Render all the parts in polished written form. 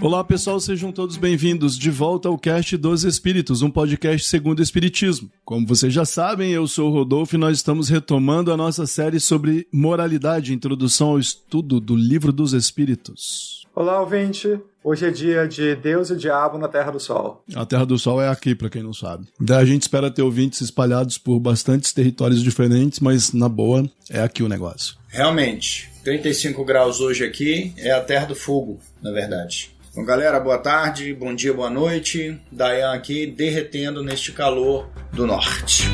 Olá pessoal, sejam todos bem-vindos de volta ao Cast dos Espíritos, um podcast segundo o Espiritismo. Como vocês já sabem, eu sou o Rodolfo e nós estamos retomando a nossa série sobre moralidade, introdução ao estudo do Livro dos Espíritos. Olá, ouvinte! Hoje é dia de Deus e Diabo na Terra do Sol. A Terra do Sol é aqui, pra quem não sabe. Daí a gente espera ter ouvintes espalhados por bastantes territórios diferentes, mas na boa, é aqui o negócio. Realmente, 35 graus hoje aqui é a Terra do Fogo, na verdade. Bom, galera, boa tarde, bom dia, boa noite. Dayan aqui, derretendo neste calor do norte.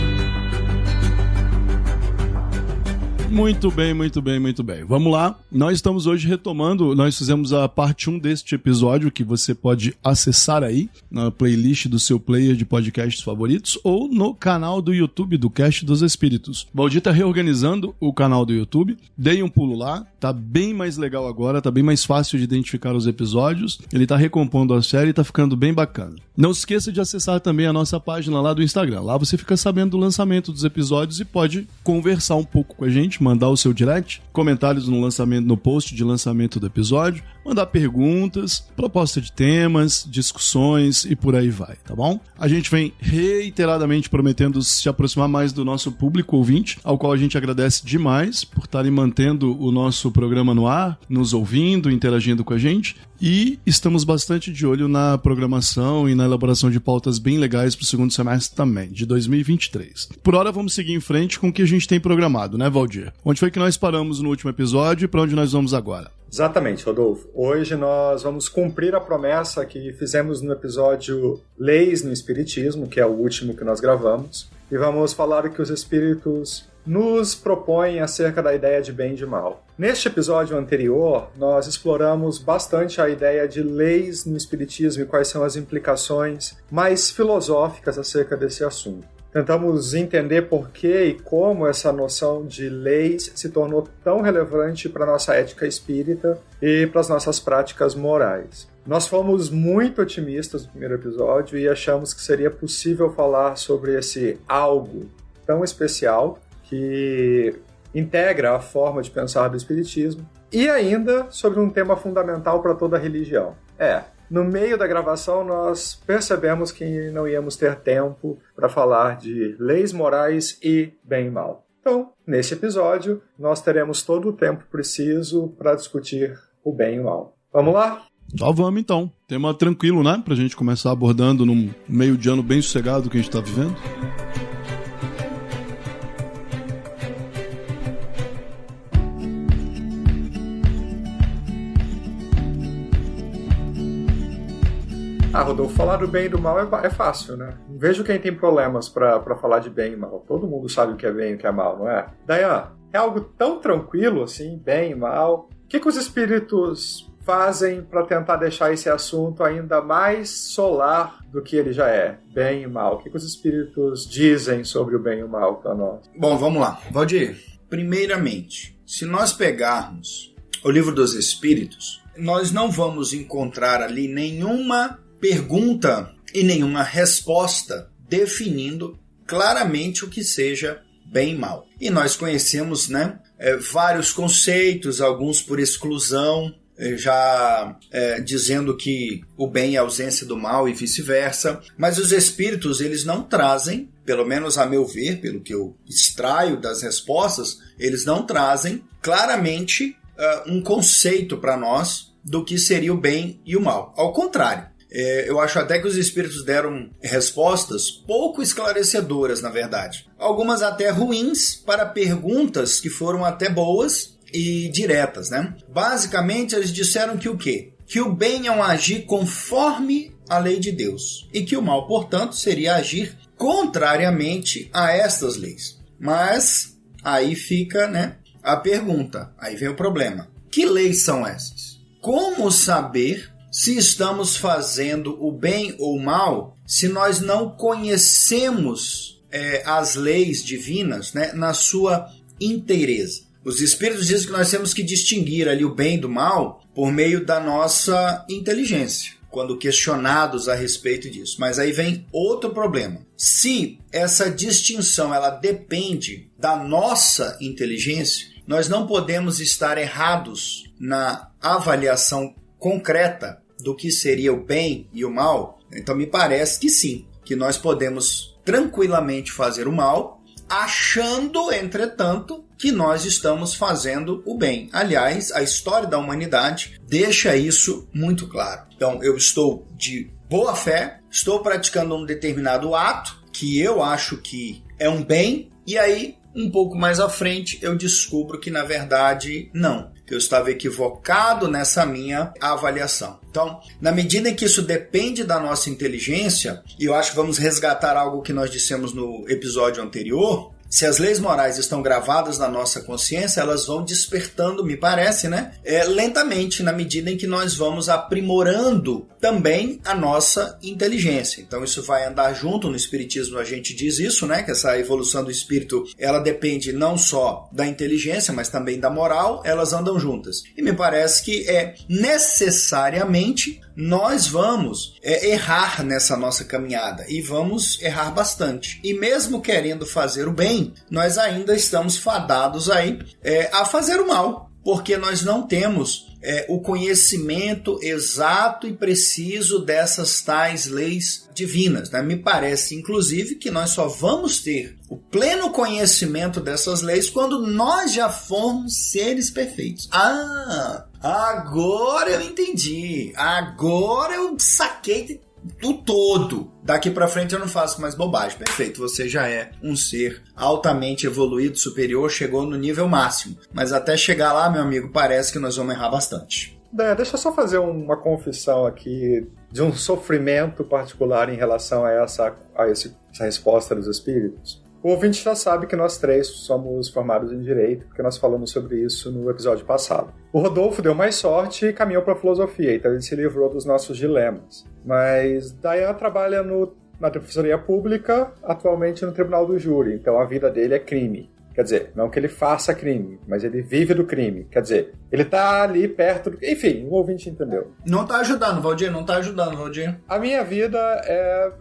Muito bem, muito bem, muito bem. Vamos lá. Nós estamos hoje retomando, nós fizemos a parte 1 deste episódio, que você pode acessar aí na playlist do seu player de podcasts favoritos ou no canal do YouTube do Cast dos Espíritos. Valdir tá reorganizando o canal do YouTube, dei um pulo lá, tá bem mais legal agora, tá bem mais fácil de identificar os episódios, ele tá recompondo a série e tá ficando bem bacana. Não se esqueça de acessar também a nossa página lá do Instagram. Lá você fica sabendo do lançamento dos episódios e pode conversar um pouco com a gente, mandar o seu direct, comentários no post de lançamento do episódio, mandar perguntas, proposta de temas, discussões e por aí vai, tá bom? A gente vem reiteradamente prometendo se aproximar mais do nosso público ouvinte, ao qual a gente agradece demais por estarem mantendo o nosso programa no ar, nos ouvindo, interagindo com a gente, e estamos bastante de olho na programação e na elaboração de pautas bem legais para o segundo semestre também, de 2023. Por hora, vamos seguir em frente com o que a gente tem programado, né, Valdir? Onde foi que nós paramos no último episódio e para onde nós vamos agora? Exatamente, Rodolfo. Hoje nós vamos cumprir a promessa que fizemos no episódio Leis no Espiritismo, que é o último que nós gravamos, e vamos falar o que os espíritos nos propõem acerca da ideia de bem e de mal. Neste episódio anterior, nós exploramos bastante a ideia de leis no Espiritismo e quais são as implicações mais filosóficas acerca desse assunto. Tentamos entender por que e como essa noção de leis se tornou tão relevante para a nossa ética espírita e para as nossas práticas morais. Nós fomos muito otimistas no primeiro episódio e achamos que seria possível falar sobre esse algo tão especial que integra a forma de pensar do Espiritismo e ainda sobre um tema fundamental para toda a religião. No meio da gravação, nós percebemos que não íamos ter tempo para falar de leis morais e bem e mal. Então, nesse episódio, nós teremos todo o tempo preciso para discutir o bem e o mal. Vamos lá? Só vamos então. Tema tranquilo, né? Pra gente começar abordando num meio de ano bem sossegado que a gente tá vivendo. Rodolfo, falar do bem e do mal é fácil, né? Vejo quem tem problemas para falar de bem e mal. Todo mundo sabe o que é bem e o que é mal, não é? Dayan, é algo tão tranquilo assim, bem e mal. O que os espíritos fazem para tentar deixar esse assunto ainda mais solar do que ele já é? Bem e mal. O que os espíritos dizem sobre o bem e o mal para nós? Bom, vamos lá. Valdir, primeiramente, se nós pegarmos o Livro dos Espíritos, nós não vamos encontrar ali nenhuma pergunta e nenhuma resposta definindo claramente o que seja bem e mal. E nós conhecemos, vários conceitos, alguns por exclusão, já dizendo que o bem é a ausência do mal e vice-versa. Mas os espíritos, eles não trazem, pelo menos a meu ver, pelo que eu extraio das respostas, eles não trazem claramente um conceito para nós do que seria o bem e o mal. Ao contrário, eu acho até que os espíritos deram respostas pouco esclarecedoras, na verdade. Algumas até ruins para perguntas que foram até boas e diretas, né? Basicamente, eles disseram que o quê? Que o bem é um agir conforme a lei de Deus e que o mal, portanto, seria agir contrariamente a estas leis. Mas aí fica, a pergunta, aí vem o problema. Que leis são essas? Como saber se estamos fazendo o bem ou o mal se nós não conhecemos as leis divinas, na sua inteireza? Os espíritos dizem que nós temos que distinguir ali o bem do mal por meio da nossa inteligência, quando questionados a respeito disso. Mas aí vem outro problema. Se essa distinção ela depende da nossa inteligência, nós não podemos estar errados na avaliação concreta do que seria o bem e o mal, então me parece que sim, que nós podemos tranquilamente fazer o mal, achando, entretanto, que nós estamos fazendo o bem. Aliás, a história da humanidade deixa isso muito claro. Então, eu estou de boa fé, estou praticando um determinado ato que eu acho que é um bem, e aí, um pouco mais à frente, eu descubro que, na verdade, não. Que eu estava equivocado nessa minha avaliação. Então, na medida em que isso depende da nossa inteligência, e eu acho que vamos resgatar algo que nós dissemos no episódio anterior, se as leis morais estão gravadas na nossa consciência, elas vão despertando, me parece, né? Lentamente, na medida em que nós vamos aprimorando também a nossa inteligência. Então, isso vai andar junto. No Espiritismo a gente diz isso, né? Que essa evolução do espírito, ela depende não só da inteligência, mas também da moral. Elas andam juntas. E me parece que necessariamente nós vamos errar nessa nossa caminhada. E vamos errar bastante. E mesmo querendo fazer o bem, nós ainda estamos fadados aí a fazer o mal, porque nós não temos o conhecimento exato e preciso dessas tais leis divinas, né? Me parece, inclusive, que nós só vamos ter o pleno conhecimento dessas leis quando nós já formos seres perfeitos. Agora eu entendi, agora eu saquei do todo. Daqui pra frente eu não faço mais bobagem. Perfeito, você já é um ser altamente evoluído, superior, chegou no nível máximo. Mas até chegar lá, meu amigo, parece que nós vamos errar bastante. Deixa eu só fazer uma confissão aqui de um sofrimento particular em relação a essa resposta dos espíritos. O ouvinte já sabe que nós três somos formados em Direito, porque nós falamos sobre isso no episódio passado. O Rodolfo deu mais sorte e caminhou para a filosofia, então ele se livrou dos nossos dilemas. Mas Dayan trabalha na Defensoria Pública, atualmente no Tribunal do Júri, então a vida dele é crime. Quer dizer, não que ele faça crime, mas ele vive do crime. Quer dizer, ele tá ali perto do... Enfim, o ouvinte entendeu. Não tá ajudando, Valdir, não tá ajudando, Valdir. A minha vida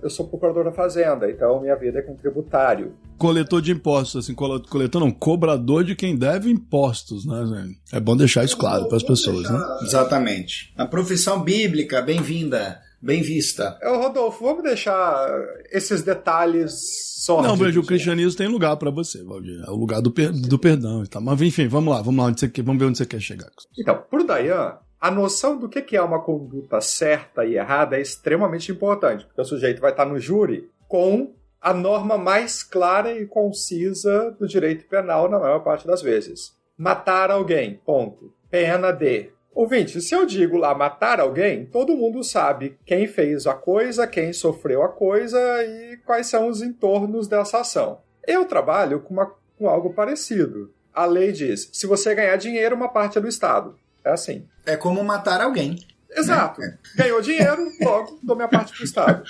eu sou procurador da Fazenda, então minha vida é com tributário. Coletor de impostos, assim, coletor não, cobrador de quem deve impostos, né, gente? É bom deixar isso claro para as pessoas, né? Exatamente. A profissão bíblica, bem-vinda, bem vista. Rodolfo, vamos deixar esses detalhes sórdidos. Não, veja, o cristianismo tem lugar para você, Valdir. É o lugar do perdão e tal. Mas, enfim, vamos lá, vamos ver onde você quer chegar. Então, por Dayan, a noção do que é uma conduta certa e errada é extremamente importante, porque o sujeito vai estar no júri com a norma mais clara e concisa do direito penal na maior parte das vezes. Matar alguém, ponto. Pena de... Ouvinte, se eu digo lá matar alguém, todo mundo sabe quem fez a coisa, quem sofreu a coisa e quais são os entornos dessa ação. Eu trabalho com algo parecido. A lei diz, se você ganhar dinheiro, uma parte é do Estado. É assim. É como matar alguém. Exato. Ganhou dinheiro, logo dou minha parte pro Estado.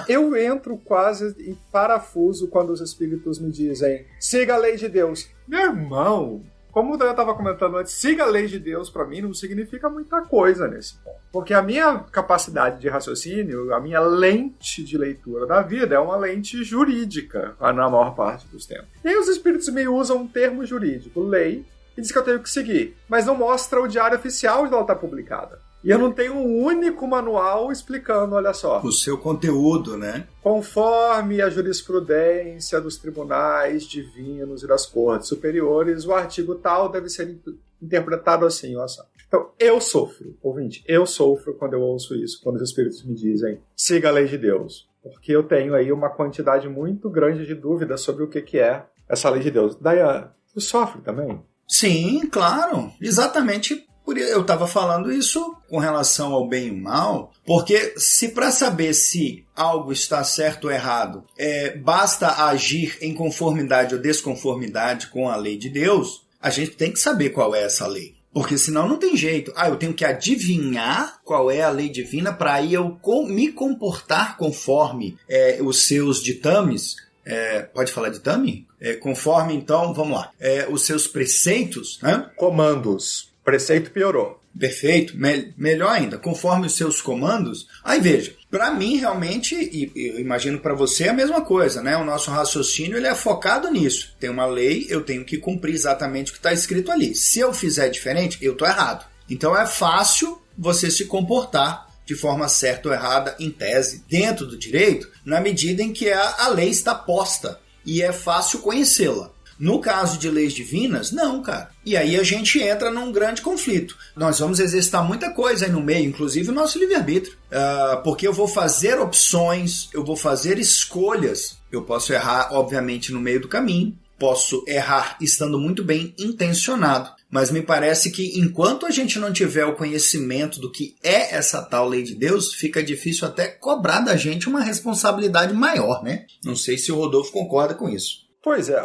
Eu entro quase em parafuso quando os espíritos me dizem siga a lei de Deus. Meu irmão, como eu estava comentando antes, siga a lei de Deus para mim não significa muita coisa nesse ponto. Porque a minha capacidade de raciocínio, a minha lente de leitura da vida é uma lente jurídica na maior parte dos tempos. E aí os espíritos me usam um termo jurídico, lei, e diz que eu tenho que seguir. Mas não mostra o diário oficial onde ela está publicada. E eu não tenho um único manual explicando, olha só. O seu conteúdo, né? Conforme a jurisprudência dos tribunais divinos e das cortes superiores, o artigo tal deve ser interpretado assim, olha só. Então, eu sofro, ouvinte, eu sofro quando eu ouço isso, quando os espíritos me dizem, siga a lei de Deus. Porque eu tenho aí uma quantidade muito grande de dúvidas sobre o que é essa lei de Deus. Dayan, tu sofre também? Sim, claro. Exatamente. Eu estava falando isso com relação ao bem e o mal, porque se para saber se algo está certo ou errado, basta agir em conformidade ou desconformidade com a lei de Deus, a gente tem que saber qual é essa lei. Porque senão não tem jeito. Eu tenho que adivinhar qual é a lei divina para aí eu me comportar conforme os seus ditames. Pode falar ditame? Conforme, então, vamos lá. Os seus preceitos, né? Comandos. Preceito piorou. Perfeito. Melhor ainda, conforme os seus comandos. Aí veja, para mim realmente, e eu imagino para você é a mesma coisa, né? O nosso raciocínio ele é focado nisso. Tem uma lei, eu tenho que cumprir exatamente o que está escrito ali. Se eu fizer diferente, eu estou errado. Então é fácil você se comportar de forma certa ou errada, em tese, dentro do direito, na medida em que a lei está posta e é fácil conhecê-la. No caso de leis divinas, não, cara. E aí a gente entra num grande conflito. Nós vamos exercitar muita coisa aí no meio, inclusive o nosso livre-arbítrio. Porque eu vou fazer opções, eu vou fazer escolhas. Eu posso errar, obviamente, no meio do caminho. Posso errar estando muito bem intencionado. Mas me parece que enquanto a gente não tiver o conhecimento do que é essa tal lei de Deus, fica difícil até cobrar da gente uma responsabilidade maior, né? Não sei se o Rodolfo concorda com isso. Pois é,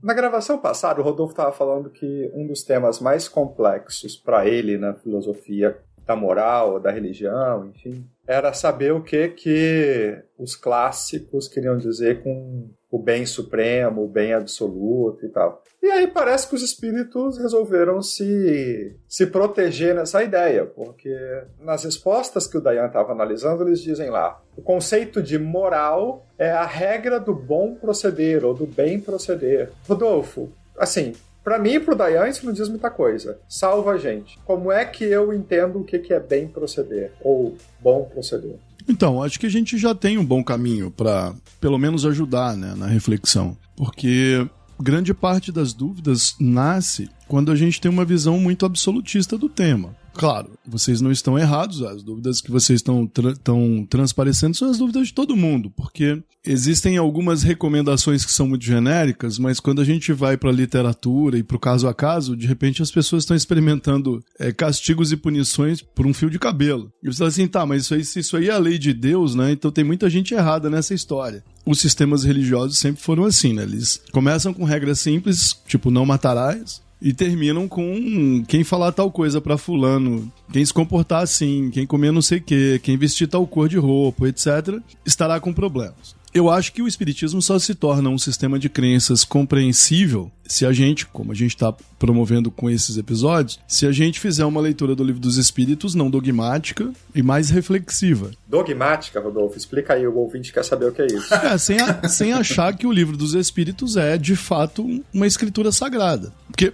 na gravação passada, o Rodolfo estava falando que um dos temas mais complexos para ele na filosofia da moral, da religião, enfim, era saber o que os clássicos queriam dizer com o bem supremo, o bem absoluto e tal. E aí parece que os espíritos resolveram se proteger nessa ideia, porque nas respostas que o Dayan estava analisando, eles dizem lá, o conceito de moral é a regra do bom proceder ou do bem proceder. Rodolfo, assim, para mim e pro Dayan isso não diz muita coisa. Salva a gente. Como é que eu entendo o que é bem proceder ou bom proceder? Então, acho que a gente já tem um bom caminho para, pelo menos, ajudar, né, na reflexão. Porque grande parte das dúvidas nasce quando a gente tem uma visão muito absolutista do tema. Claro, vocês não estão errados, as dúvidas que vocês estão transparecendo são as dúvidas de todo mundo, porque existem algumas recomendações que são muito genéricas, mas quando a gente vai para a literatura e para o caso a caso, de repente as pessoas estão experimentando castigos e punições por um fio de cabelo. E você fala assim, tá, mas isso aí é a lei de Deus, né? Então tem muita gente errada nessa história. Os sistemas religiosos sempre foram assim, né? Eles começam com regras simples, tipo não matarás, e terminam com quem falar tal coisa pra fulano, quem se comportar assim, quem comer não sei o quê, quem vestir tal cor de roupa, etc., estará com problemas. Eu acho que o espiritismo só se torna um sistema de crenças compreensível se a gente, como a gente está promovendo com esses episódios, se a gente fizer uma leitura do Livro dos Espíritos não dogmática e mais reflexiva. Dogmática, Rodolfo? Explica aí, o ouvinte quer saber o que é isso. Sem achar que o Livro dos Espíritos é, de fato, uma escritura sagrada. Porque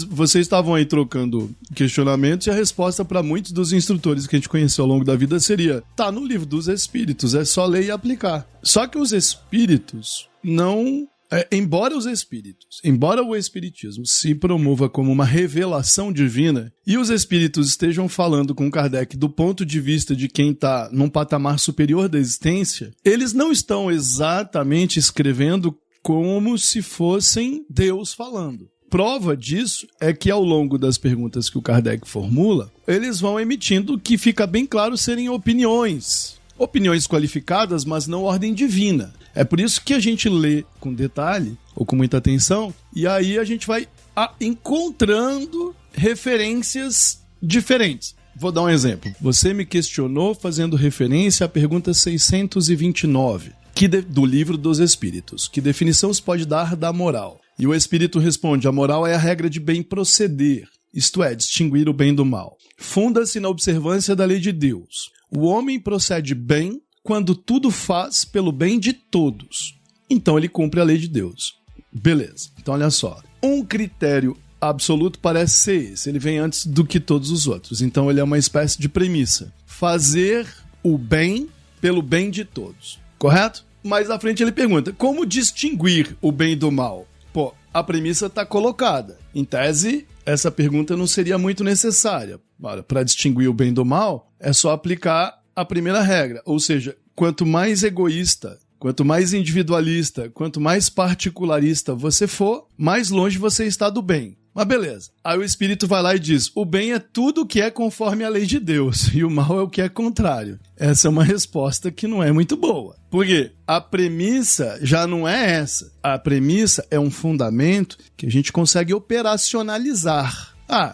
vocês estavam aí trocando questionamentos e a resposta para muitos dos instrutores que a gente conheceu ao longo da vida seria, tá no Livro dos Espíritos, é só ler e aplicar. Só que os espíritos não... Embora o espiritismo se promova como uma revelação divina e os espíritos estejam falando com Kardec do ponto de vista de quem está num patamar superior da existência, eles não estão exatamente escrevendo como se fossem Deus falando. Prova disso é que ao longo das perguntas que o Kardec formula, eles vão emitindo que fica bem claro serem opiniões qualificadas, mas não ordem divina. É por isso que a gente lê com detalhe, ou com muita atenção, e aí a gente vai encontrando referências diferentes. Vou dar um exemplo. Você me questionou fazendo referência à pergunta 629, do Livro dos Espíritos. Que definição se pode dar da moral? E o Espírito responde, a moral é a regra de bem proceder, isto é, distinguir o bem do mal. Funda-se na observância da lei de Deus. O homem procede bem quando tudo faz pelo bem de todos. Então ele cumpre a lei de Deus. Beleza. Então olha só. Um critério absoluto parece ser esse. Ele vem antes do que todos os outros. Então ele é uma espécie de premissa. Fazer o bem pelo bem de todos. Correto? Mais à frente ele pergunta, como distinguir o bem do mal? Pô, a premissa está colocada. Em tese, essa pergunta não seria muito necessária. Para distinguir o bem do mal, é só aplicar a primeira regra. Ou seja, quanto mais egoísta, quanto mais individualista, quanto mais particularista você for, mais longe você está do bem. Mas beleza. Aí o Espírito vai lá e diz, o bem é tudo o que é conforme a lei de Deus e o mal é o que é contrário. Essa é uma resposta que não é muito boa. Por quê? A premissa já não é essa. A premissa é um fundamento que a gente consegue operacionalizar.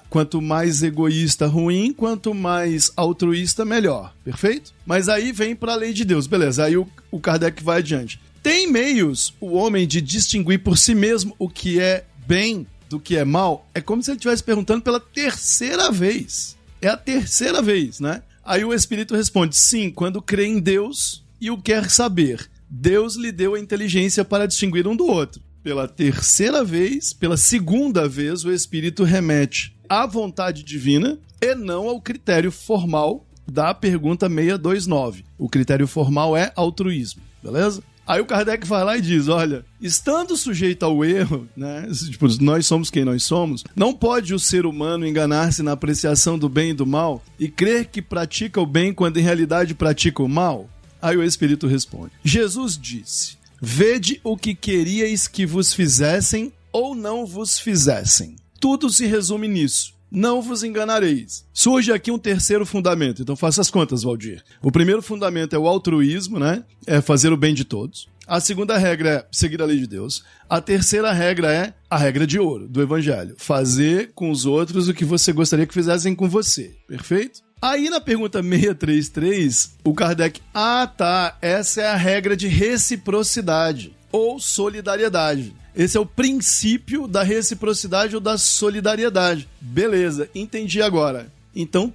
Quanto mais egoísta, ruim, quanto mais altruísta, melhor. Perfeito? Mas aí vem para a lei de Deus. Beleza, aí o Kardec vai adiante. Tem meios o homem de distinguir por si mesmo o que é bem do que é mal? É como se ele estivesse perguntando pela terceira vez. É a terceira vez, né? Aí o Espírito responde, sim, quando crê em Deus e o quer saber. Deus lhe deu a inteligência para distinguir um do outro. Pela terceira vez, pela segunda vez, o Espírito remete à vontade divina e não ao critério formal da pergunta 629. O critério formal é altruísmo, beleza? Aí o Kardec vai lá e diz, olha, estando sujeito ao erro, né, tipo, nós somos quem nós somos, não pode o ser humano enganar-se na apreciação do bem e do mal e crer que pratica o bem quando em realidade pratica o mal? Aí o Espírito responde, Jesus disse, vede o que queríeis que vos fizessem ou não vos fizessem. Tudo se resume nisso. Não vos enganareis. Surge aqui um terceiro fundamento. Então faça as contas, Valdir. O primeiro fundamento é o altruísmo, né? É fazer o bem de todos. A segunda regra é seguir a lei de Deus. A terceira regra é a regra de ouro do Evangelho. Fazer com os outros o que você gostaria que fizessem com você. Perfeito? Aí na pergunta 633, o Kardec... essa é a regra de reciprocidade ou solidariedade. Esse é o princípio da reciprocidade ou da solidariedade. Beleza, entendi agora. Então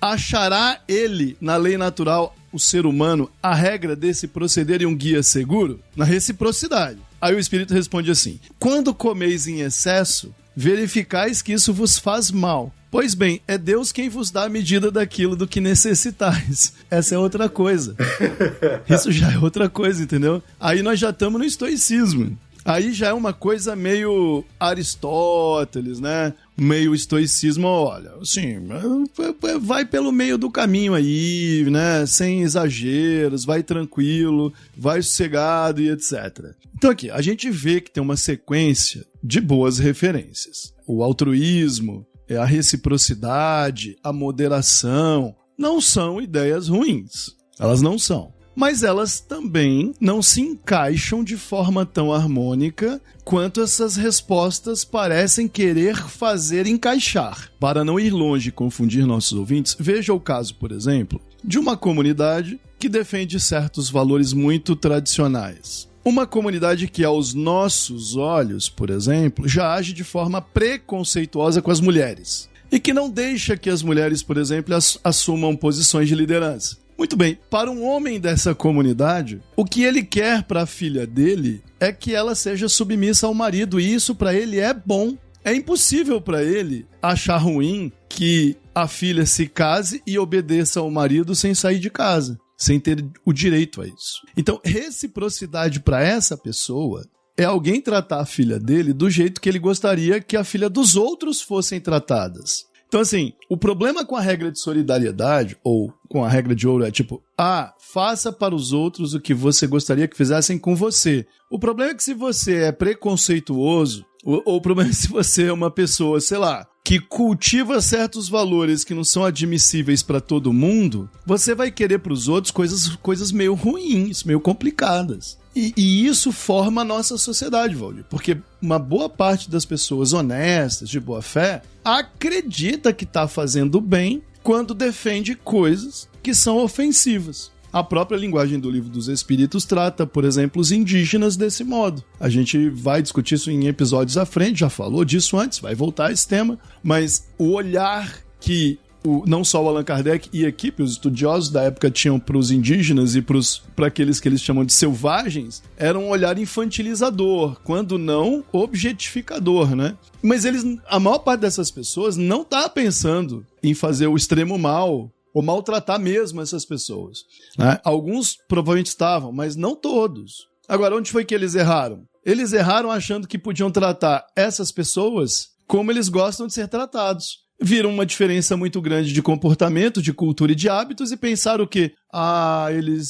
achará ele, na lei natural, o ser humano, a regra desse proceder e um guia seguro? Na reciprocidade. Aí o Espírito responde assim, quando comeis em excesso, verificais que isso vos faz mal. Pois bem, é Deus quem vos dá a medida daquilo do que necessitais. Essa é outra coisa. Isso já é outra coisa, entendeu? Aí nós já estamos no estoicismo. Aí já é uma coisa meio Aristóteles, né? Meio estoicismo, olha, assim, vai pelo meio do caminho aí, né? Sem exageros, vai tranquilo, vai sossegado e etc. Então aqui, a gente vê que tem uma sequência de boas referências. O altruísmo, a reciprocidade, a moderação, não são ideias ruins. Elas não são. Mas elas também não se encaixam de forma tão harmônica quanto essas respostas parecem querer fazer encaixar. Para não ir longe e confundir nossos ouvintes, veja o caso, por exemplo, de uma comunidade que defende certos valores muito tradicionais. Uma comunidade que, aos nossos olhos, por exemplo, já age de forma preconceituosa com as mulheres. E que não deixa que as mulheres, por exemplo, assumam posições de liderança. Muito bem, para um homem dessa comunidade, o que ele quer para a filha dele é que ela seja submissa ao marido, e isso para ele é bom. É impossível para ele achar ruim que a filha se case e obedeça ao marido sem sair de casa, sem ter o direito a isso. Então, reciprocidade para essa pessoa é alguém tratar a filha dele do jeito que ele gostaria que a filha dos outros fossem tratadas. Então, assim, o problema com a regra de solidariedade, ou com a regra de ouro, é tipo, faça para os outros o que você gostaria que fizessem com você. O problema é que se você é preconceituoso, ou o problema é se você é uma pessoa, sei lá, que cultiva certos valores que não são admissíveis para todo mundo, você vai querer para os outros coisas meio ruins, meio complicadas. E isso forma a nossa sociedade, Valdir, porque uma boa parte das pessoas honestas, de boa fé, acredita que está fazendo bem quando defende coisas que são ofensivas. A própria linguagem do Livro dos Espíritos trata, por exemplo, os indígenas desse modo. A gente vai discutir isso em episódios à frente, já falou disso antes, vai voltar a esse tema, mas o olhar que não só o Allan Kardec e a equipe, os estudiosos da época tinham para os indígenas e para aqueles que eles chamam de selvagens, era um olhar infantilizador, quando não objetificador, né? Mas a maior parte dessas pessoas não está pensando em fazer o extremo mal ou maltratar mesmo essas pessoas, né? Alguns provavelmente estavam, mas não todos. Agora, onde foi que eles erraram? Eles erraram achando que podiam tratar essas pessoas como eles gostam de ser tratados. Viram uma diferença muito grande de comportamento, de cultura e de hábitos e pensaram que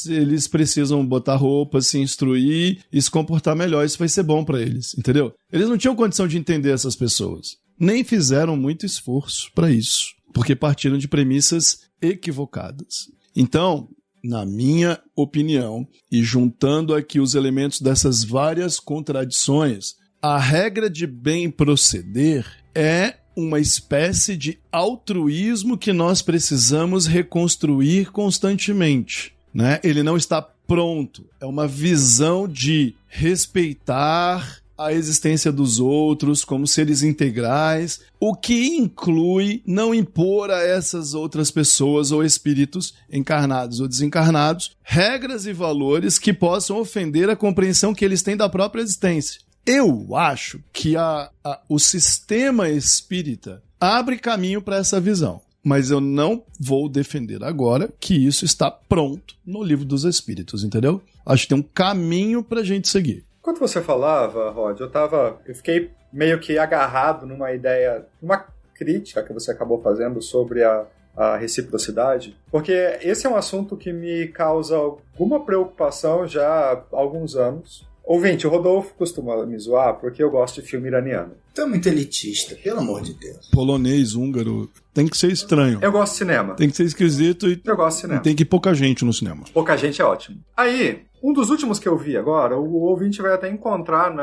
eles precisam botar roupa, se instruir e se comportar melhor, isso vai ser bom para eles, entendeu? Eles não tinham condição de entender essas pessoas, nem fizeram muito esforço para isso, porque partiram de premissas equivocadas. Então, na minha opinião, e juntando aqui os elementos dessas várias contradições, a regra de bem proceder é uma espécie de altruísmo que nós precisamos reconstruir constantemente, né? Ele não está pronto. É uma visão de respeitar a existência dos outros como seres integrais, o que inclui não impor a essas outras pessoas ou espíritos encarnados ou desencarnados regras e valores que possam ofender a compreensão que eles têm da própria existência. Eu acho que o sistema espírita abre caminho para essa visão, mas eu não vou defender agora que isso está pronto no Livro dos Espíritos, entendeu? Acho que tem um caminho pra gente seguir. Enquanto você falava, Rod, eu fiquei meio que agarrado numa ideia, uma crítica que você acabou fazendo sobre a reciprocidade, porque esse é um assunto que me causa alguma preocupação já há alguns anos. Ouvinte, o Rodolfo costuma me zoar porque eu gosto de filme iraniano. Tu é muito elitista, pelo amor de Deus. Polonês, húngaro, tem que ser estranho. Eu gosto de cinema. Tem que ser esquisito e eu gosto de cinema. Tem que ir pouca gente no cinema. Pouca gente é ótimo. Aí, um dos últimos que eu vi agora, o ouvinte vai até encontrar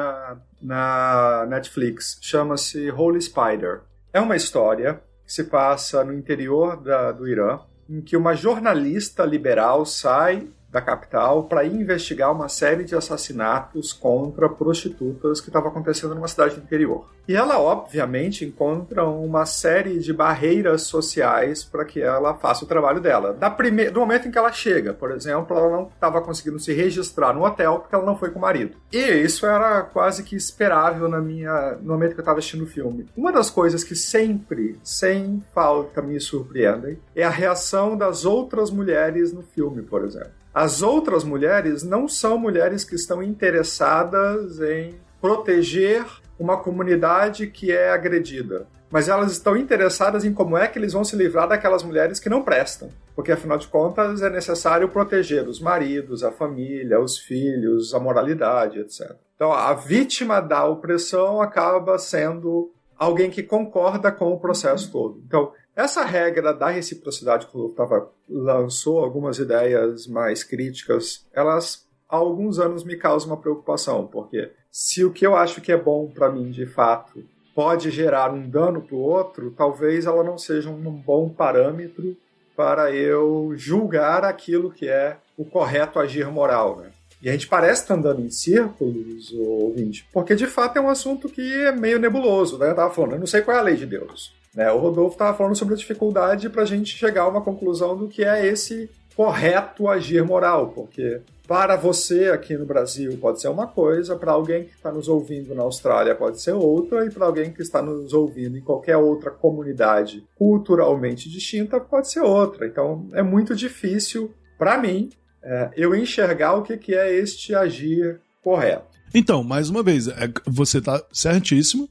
na Netflix, chama-se Holy Spider. É uma história que se passa no interior do Irã, em que uma jornalista liberal sai da capital para investigar uma série de assassinatos contra prostitutas que estava acontecendo numa cidade do interior. E ela, obviamente, encontra uma série de barreiras sociais para que ela faça o trabalho dela. Do momento em que ela chega, por exemplo, ela não estava conseguindo se registrar no hotel porque ela não foi com o marido. E isso era quase que esperável no momento que eu estava assistindo o filme. Uma das coisas que sempre, sem falta, me surpreendem é a reação das outras mulheres no filme, por exemplo. As outras mulheres não são mulheres que estão interessadas em proteger uma comunidade que é agredida, mas elas estão interessadas em como é que eles vão se livrar daquelas mulheres que não prestam, porque afinal de contas é necessário proteger os maridos, a família, os filhos, a moralidade, etc. Então a vítima da opressão acaba sendo alguém que concorda com o processo todo. Então essa regra da reciprocidade que o Rodolfo lançou, algumas ideias mais críticas, elas há alguns anos me causam uma preocupação, porque se o que eu acho que é bom para mim, de fato, pode gerar um dano para o outro, talvez ela não seja um bom parâmetro para eu julgar aquilo que é o correto agir moral, né? E a gente parece estar andando em círculos, ouvinte, porque de fato é um assunto que é meio nebuloso, né? Eu estava falando, eu não sei qual é a lei de Deus. O Rodolfo estava falando sobre a dificuldade para a gente chegar a uma conclusão do que é esse correto agir moral, porque para você aqui no Brasil pode ser uma coisa, para alguém que está nos ouvindo na Austrália pode ser outra, e para alguém que está nos ouvindo em qualquer outra comunidade culturalmente distinta pode ser outra. Então é muito difícil, para mim, eu enxergar o que é este agir correto. Então, mais uma vez, você está certíssimo.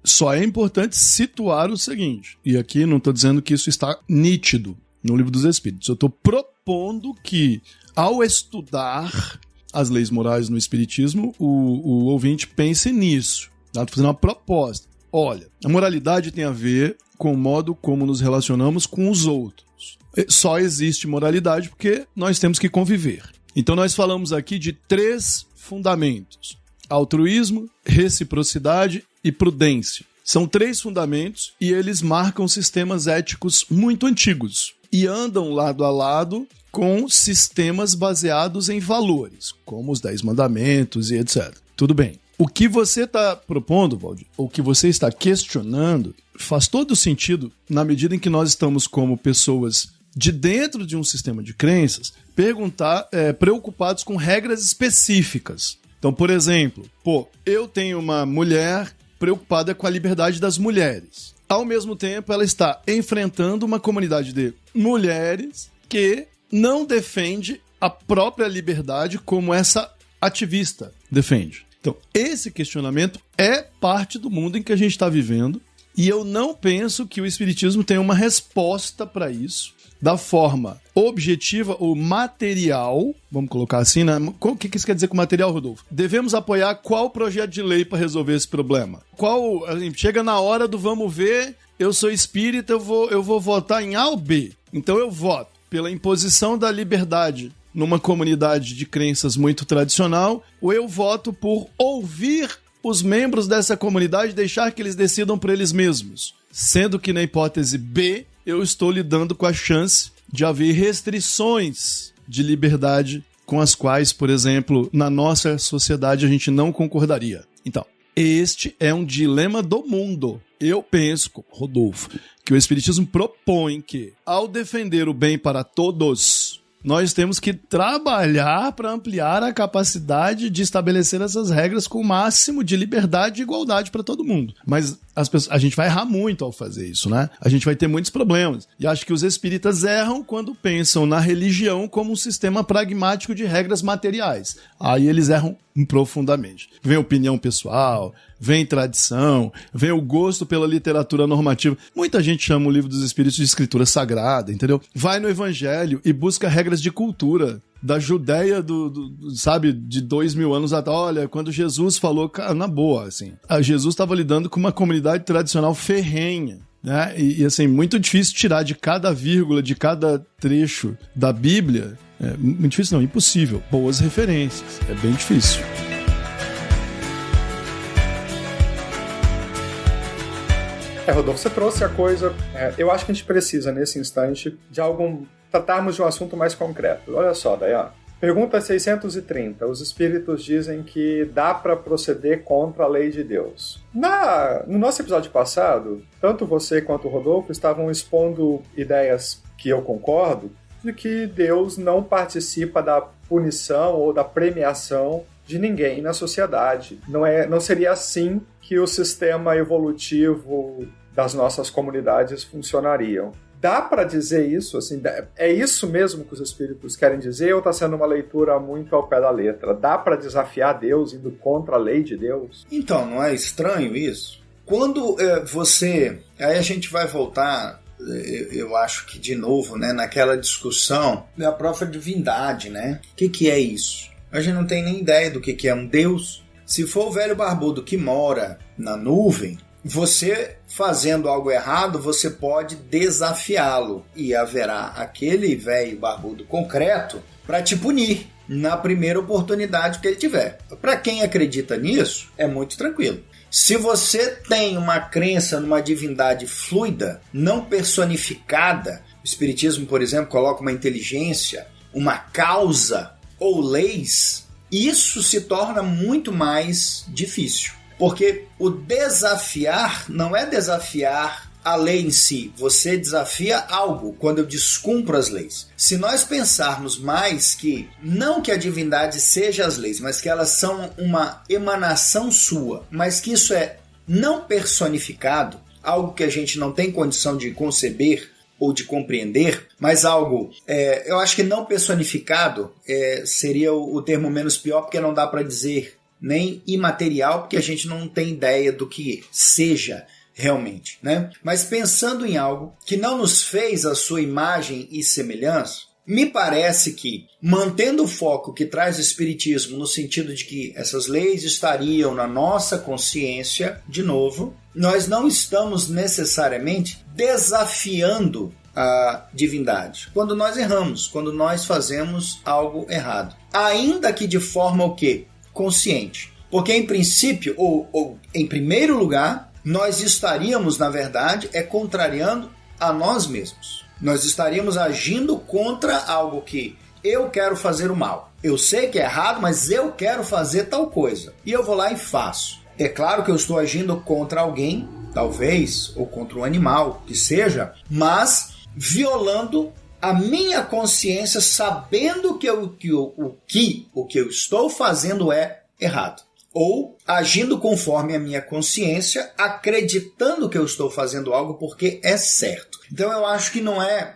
Só é importante situar o seguinte, e aqui não estou dizendo que isso está nítido no Livro dos Espíritos, eu estou propondo que, ao estudar as leis morais no Espiritismo, o ouvinte pense nisso. Estou fazendo uma proposta. Olha, a moralidade tem a ver com o modo como nos relacionamos com os outros. Só existe moralidade porque nós temos que conviver. Então nós falamos aqui de 3 fundamentos: altruísmo, reciprocidade e prudência. São 3 fundamentos e eles marcam sistemas éticos muito antigos e andam lado a lado com sistemas baseados em valores, como os 10 mandamentos e etc. Tudo bem. O que você está propondo, Valdir, ou o que você está questionando, faz todo sentido na medida em que nós estamos como pessoas de dentro de um sistema de crenças, preocupados com regras específicas. Então, por exemplo, eu tenho uma mulher preocupada com a liberdade das mulheres. Ao mesmo tempo, ela está enfrentando uma comunidade de mulheres que não defende a própria liberdade como essa ativista defende. Então, esse questionamento é parte do mundo em que a gente está vivendo, e eu não penso que o Espiritismo tenha uma resposta para isso da forma objetiva ou material, vamos colocar assim, né? O que isso quer dizer com material, Rodolfo? Devemos apoiar qual projeto de lei para resolver esse problema? Chega na hora do vamos ver, eu sou espírita, eu vou votar em A ou B. Então eu voto pela imposição da liberdade numa comunidade de crenças muito tradicional, ou eu voto por ouvir os membros dessa comunidade, deixar que eles decidam por eles mesmos. Sendo que na hipótese B, eu estou lidando com a chance de haver restrições de liberdade com as quais, por exemplo, na nossa sociedade a gente não concordaria. Então, este é um dilema do mundo. Eu penso, Rodolfo, que o Espiritismo propõe que, ao defender o bem para todos, nós temos que trabalhar para ampliar a capacidade de estabelecer essas regras com o máximo de liberdade e igualdade para todo mundo. Mas a gente vai errar muito ao fazer isso, né? A gente vai ter muitos problemas. E acho que os espíritas erram quando pensam na religião como um sistema pragmático de regras materiais. Aí eles erram profundamente. Vem opinião pessoal, vem tradição, vem o gosto pela literatura normativa. Muita gente chama o Livro dos Espíritos de escritura sagrada, entendeu? Vai no Evangelho e busca regras de cultura da Judéia sabe, de 2000 anos atrás. Olha, quando Jesus falou, na boa, assim, Jesus estava lidando com uma comunidade tradicional ferrenha, né? E assim, muito difícil tirar de cada vírgula, de cada trecho da Bíblia. Muito difícil não, impossível. Boas referências. É bem difícil. Rodolfo, você trouxe a coisa... eu acho que a gente precisa, nesse instante, de tratarmos de um assunto mais concreto. Olha só, Dayana. Pergunta 630. Os espíritos dizem que dá para proceder contra a lei de Deus. No nosso episódio passado, tanto você quanto o Rodolfo estavam expondo ideias que eu concordo, de que Deus não participa da punição ou da premiação de ninguém na sociedade. Não seria assim que o sistema evolutivo das nossas comunidades funcionariam. Dá para dizer isso? Assim, é isso mesmo que os espíritos querem dizer ou está sendo uma leitura muito ao pé da letra? Dá para desafiar Deus indo contra a lei de Deus? Então, não é estranho isso? Quando você... Aí a gente vai voltar... Eu acho que, de novo, né, naquela discussão da própria divindade, né? O que é isso? A gente não tem nem ideia do que é um Deus. Se for o velho barbudo que mora na nuvem, você fazendo algo errado, você pode desafiá-lo. E haverá aquele velho barbudo concreto para te punir na primeira oportunidade que ele tiver. Para quem acredita nisso, é muito tranquilo. Se você tem uma crença numa divindade fluida, não personificada, o Espiritismo, por exemplo, coloca uma inteligência, uma causa ou leis, isso se torna muito mais difícil. Porque o desafiar não é desafiar a lei em si, você desafia algo quando eu descumpro as leis. Se nós pensarmos mais que, não que a divindade seja as leis, mas que elas são uma emanação sua, mas que isso é não personificado, algo que a gente não tem condição de conceber ou de compreender, mas algo, eu acho que não personificado seria o termo menos pior, porque não dá para dizer nem imaterial, porque a gente não tem ideia do que seja realmente, né? Mas pensando em algo que não nos fez a sua imagem e semelhança, me parece que, mantendo o foco que traz o Espiritismo no sentido de que essas leis estariam na nossa consciência, de novo, nós não estamos necessariamente desafiando a divindade. Quando nós erramos, quando nós fazemos algo errado. Ainda que de forma o quê? Consciente. Porque em princípio, ou em primeiro lugar, nós estaríamos, na verdade, contrariando a nós mesmos. Nós estaríamos agindo contra algo que eu quero fazer o mal. Eu sei que é errado, mas eu quero fazer tal coisa. E eu vou lá e faço. É claro que eu estou agindo contra alguém, talvez, ou contra um animal, que seja, mas violando a minha consciência, sabendo que o que eu estou fazendo é errado. Ou agindo conforme a minha consciência, acreditando que eu estou fazendo algo porque é certo. Então eu acho que não é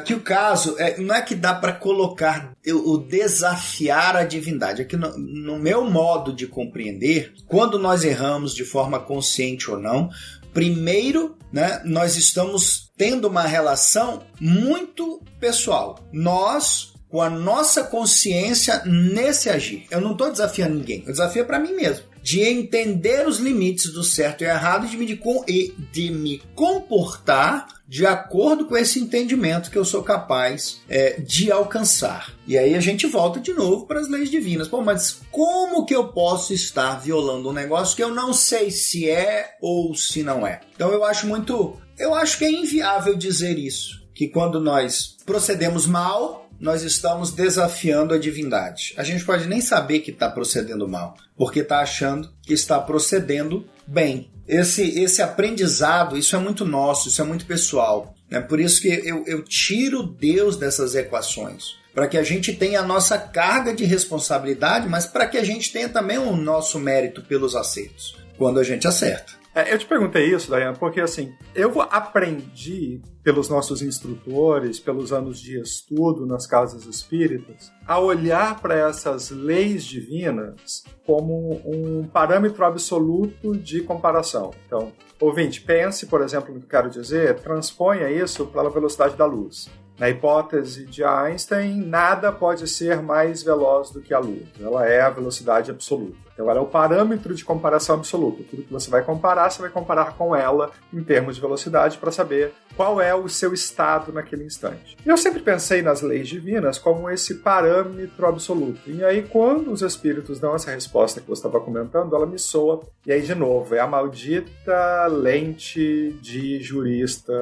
que o caso, não é que dá para colocar o desafiar a divindade. É que no meu modo de compreender, quando nós erramos de forma consciente ou não, primeiro, né, nós estamos tendo uma relação muito pessoal. Nós, com a nossa consciência nesse agir. Eu não estou desafiando ninguém, eu desafio para mim mesmo. De entender os limites do certo e errado e de me comportar de acordo com esse entendimento que eu sou capaz de alcançar. E aí a gente volta de novo para as leis divinas. Pô, mas como que eu posso estar violando um negócio que eu não sei se é ou se não é? Então eu acho que é inviável dizer isso. Que quando nós procedemos mal, nós estamos desafiando a divindade. A gente pode nem saber que está procedendo mal, porque está achando que está procedendo bem. Esse aprendizado, isso é muito nosso, isso é muito pessoal. É por isso que eu tiro Deus dessas equações. para que a gente tenha a nossa carga de responsabilidade, mas para que a gente tenha também o nosso mérito pelos acertos, quando a gente acerta. Eu te perguntei isso, Dayane, porque assim, eu aprendi pelos nossos instrutores, pelos anos de estudo nas casas espíritas, a olhar para essas leis divinas como um parâmetro absoluto de comparação. Então, ouvinte, pense, por exemplo, no que eu quero dizer, transponha isso pela velocidade da luz. Na hipótese de Einstein, nada pode ser mais veloz do que a luz. Ela é a velocidade absoluta. Então, ela é o parâmetro de comparação absoluto. Tudo que você vai comparar com ela em termos de velocidade para saber qual é o seu estado naquele instante. E eu sempre pensei nas leis divinas como esse parâmetro absoluto. E aí, quando os espíritos dão essa resposta que você estava comentando, ela me soa. E aí, de novo, é a maldita lente de jurista,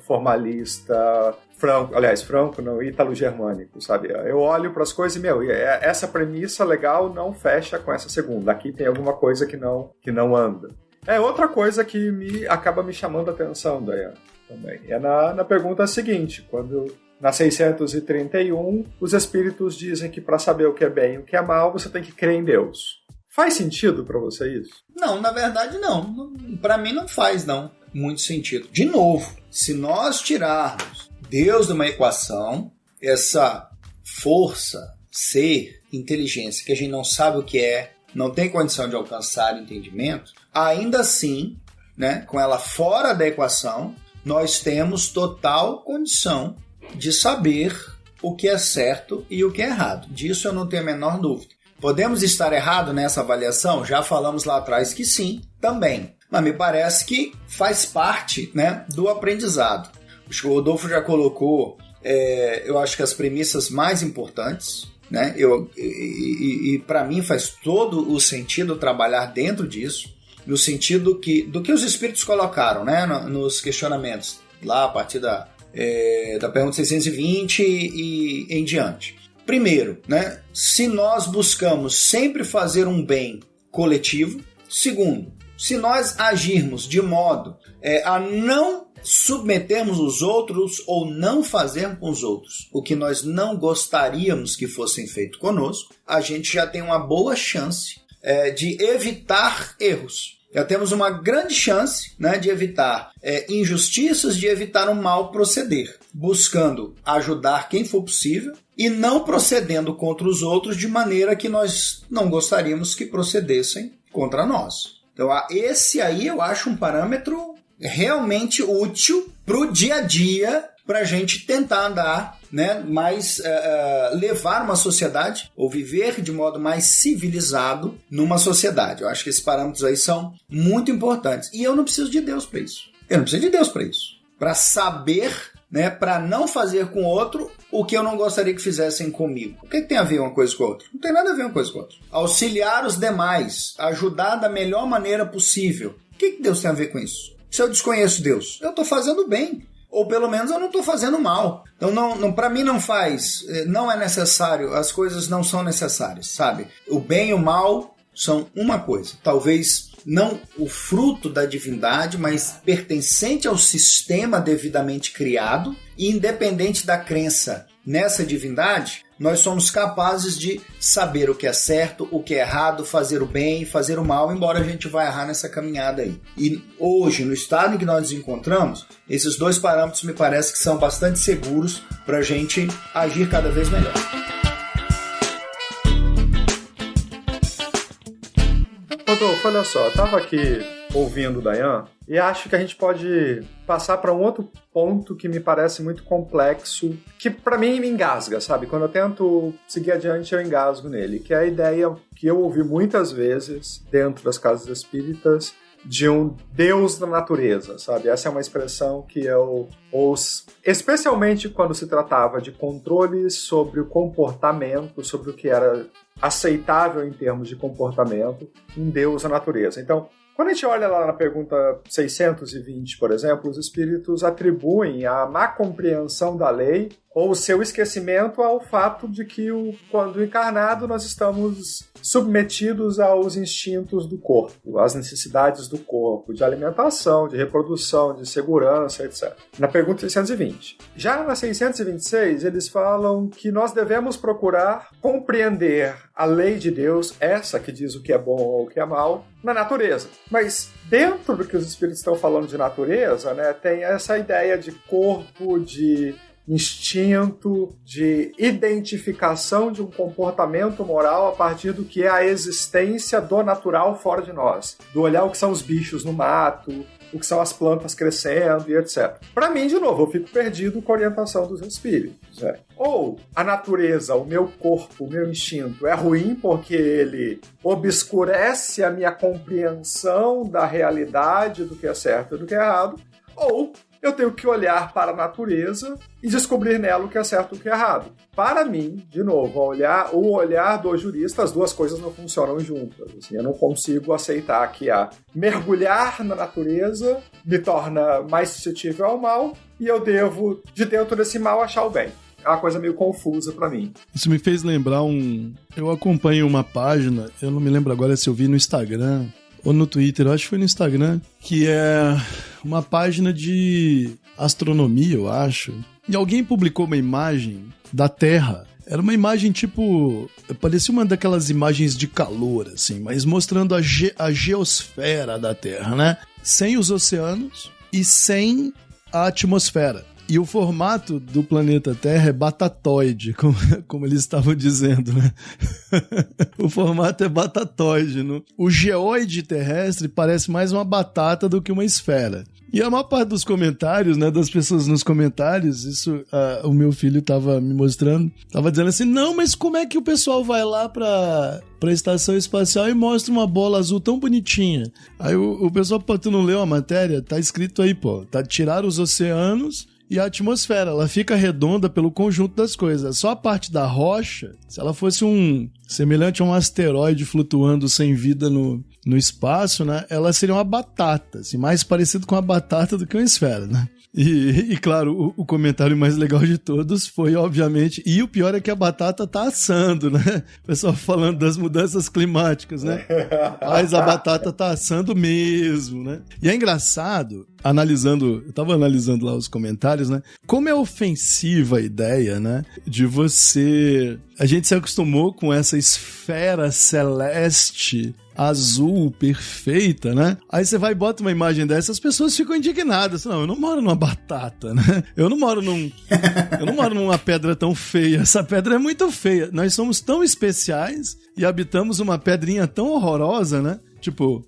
formalista, Franco não, ítalo-germânico, sabe? Eu olho para as coisas e, essa premissa legal não fecha com essa segunda. Aqui tem alguma coisa que não anda. É outra coisa que acaba me chamando a atenção, Dayane, também. É na pergunta seguinte, quando na 631, os espíritos dizem que para saber o que é bem e o que é mal, você tem que crer em Deus. Faz sentido para você isso? Não, na verdade não. Para mim não faz, não, muito sentido. De novo, se nós tirarmos Deus de uma equação, essa força, ser, inteligência, que a gente não sabe o que é, não tem condição de alcançar entendimento, ainda assim, né, com ela fora da equação, nós temos total condição de saber o que é certo e o que é errado. Disso eu não tenho a menor dúvida. Podemos estar errado nessa avaliação? Já falamos lá atrás que sim, também. Mas me parece que faz parte, né, do aprendizado. O Rodolfo já colocou, eu acho que as premissas mais importantes, né? E para mim faz todo o sentido trabalhar dentro disso, no sentido do que os espíritos colocaram, né? Nos questionamentos, lá a partir da pergunta 620 e em diante. Primeiro, né? Se nós buscamos sempre fazer um bem coletivo. Segundo, se nós agirmos de modo a não submetermos os outros ou não fazermos com os outros o que nós não gostaríamos que fossem feito conosco, a gente já tem uma boa chance de evitar erros. Já temos uma grande chance, né, de evitar injustiças, de evitar um mau proceder, buscando ajudar quem for possível e não procedendo contra os outros de maneira que nós não gostaríamos que procedessem contra nós. Então, esse aí eu acho um parâmetro realmente útil para o dia a dia, para a gente tentar andar, né, mais levar uma sociedade ou viver de modo mais civilizado numa sociedade. Eu acho que esses parâmetros aí são muito importantes. E eu não preciso de Deus para isso. Para saber, né, para não fazer com o outro o que eu não gostaria que fizessem comigo. O que tem a ver uma coisa com a outra? Não tem nada a ver uma coisa com a outra. Auxiliar os demais, ajudar da melhor maneira possível. O que Deus tem a ver com isso? Se eu desconheço Deus, eu estou fazendo bem. Ou pelo menos eu não estou fazendo mal. Então, não, para mim não é necessário, as coisas não são necessárias, sabe? O bem e o mal são uma coisa. Talvez não o fruto da divindade, mas pertencente ao sistema devidamente criado e independente da crença nessa divindade, nós somos capazes de saber o que é certo, o que é errado, fazer o bem, fazer o mal, embora a gente vá errar nessa caminhada aí. E hoje, no estado em que nós nos encontramos, esses dois parâmetros me parece que são bastante seguros para a gente agir cada vez melhor. Rodolfo, olha só, eu estava aqui ouvindo o Dayan e acho que a gente pode passar para um outro ponto que me parece muito complexo, que para mim me engasga, sabe? Quando eu tento seguir adiante, eu engasgo nele, que é a ideia que eu ouvi muitas vezes dentro das casas espíritas de um Deus da natureza, sabe? Essa é uma expressão que eu ouço, especialmente quando se tratava de controle sobre o comportamento, sobre o que era aceitável em termos de comportamento, um Deus da natureza. Então, Quando a gente olha lá na pergunta 620, por exemplo, os espíritos atribuem a má compreensão da lei ou o seu esquecimento ao fato de que, quando encarnado, nós estamos submetidos aos instintos do corpo, às necessidades do corpo, de alimentação, de reprodução, de segurança, etc. Na pergunta 620. Já na 626, eles falam que nós devemos procurar compreender a lei de Deus, essa que diz o que é bom ou o que é mal, na natureza. Mas dentro do que os espíritos estão falando de natureza, né, tem essa ideia de corpo, de instinto, de identificação de um comportamento moral a partir do que é a existência do natural fora de nós. Do olhar o que são os bichos no mato, o que são as plantas crescendo e etc. Para mim, de novo, eu fico perdido com a orientação dos espíritos. Ou a natureza, o meu corpo, o meu instinto é ruim porque ele obscurece a minha compreensão da realidade, do que é certo e do que é errado, ou eu tenho que olhar para a natureza e descobrir nela o que é certo e o que é errado. Para mim, de novo, o olhar do jurista, as duas coisas não funcionam juntas. Assim, eu não consigo aceitar que mergulhar na natureza me torna mais suscetível ao mal e eu devo, de dentro desse mal, achar o bem. É uma coisa meio confusa pra mim. Isso me fez lembrar Eu acompanho uma página, eu não me lembro agora se eu vi no Instagram ou no Twitter, eu acho que foi no Instagram, que é uma página de astronomia, eu acho. E alguém publicou uma imagem da Terra. Era uma imagem tipo... parecia uma daquelas imagens de calor, assim, mas mostrando a geosfera da Terra, né? Sem os oceanos e sem a atmosfera. E o formato do planeta Terra é batatoide, como eles estavam dizendo, né? O formato é batatoide. O geoide terrestre parece mais uma batata do que uma esfera. E a maior parte dos comentários, né, das pessoas nos comentários, isso o meu filho estava me mostrando, estava dizendo assim, não, mas como é que o pessoal vai lá para a estação espacial e mostra uma bola azul tão bonitinha? Aí o pessoal, pô, tu não leu a matéria? Tá escrito aí, pô, tirar os oceanos e a atmosfera, ela fica redonda pelo conjunto das coisas. Só a parte da rocha, se ela fosse semelhante a um asteroide flutuando sem vida no espaço, né, ela seria uma batata, assim, mais parecido com uma batata do que uma esfera, né? E claro, o comentário mais legal de todos foi, obviamente, e o pior é que a batata tá assando, né? O pessoal falando das mudanças climáticas, né? Mas a batata tá assando mesmo, né? E é engraçado, eu tava analisando lá os comentários, né? Como é ofensiva a ideia, né? De você... A gente se acostumou com essa esfera celeste azul, perfeita, né? Aí você vai e bota uma imagem dessa, as pessoas ficam indignadas. Não, eu não moro numa batata, né? Eu não moro numa pedra tão feia. Essa pedra é muito feia. Nós somos tão especiais e habitamos uma pedrinha tão horrorosa, né? Tipo,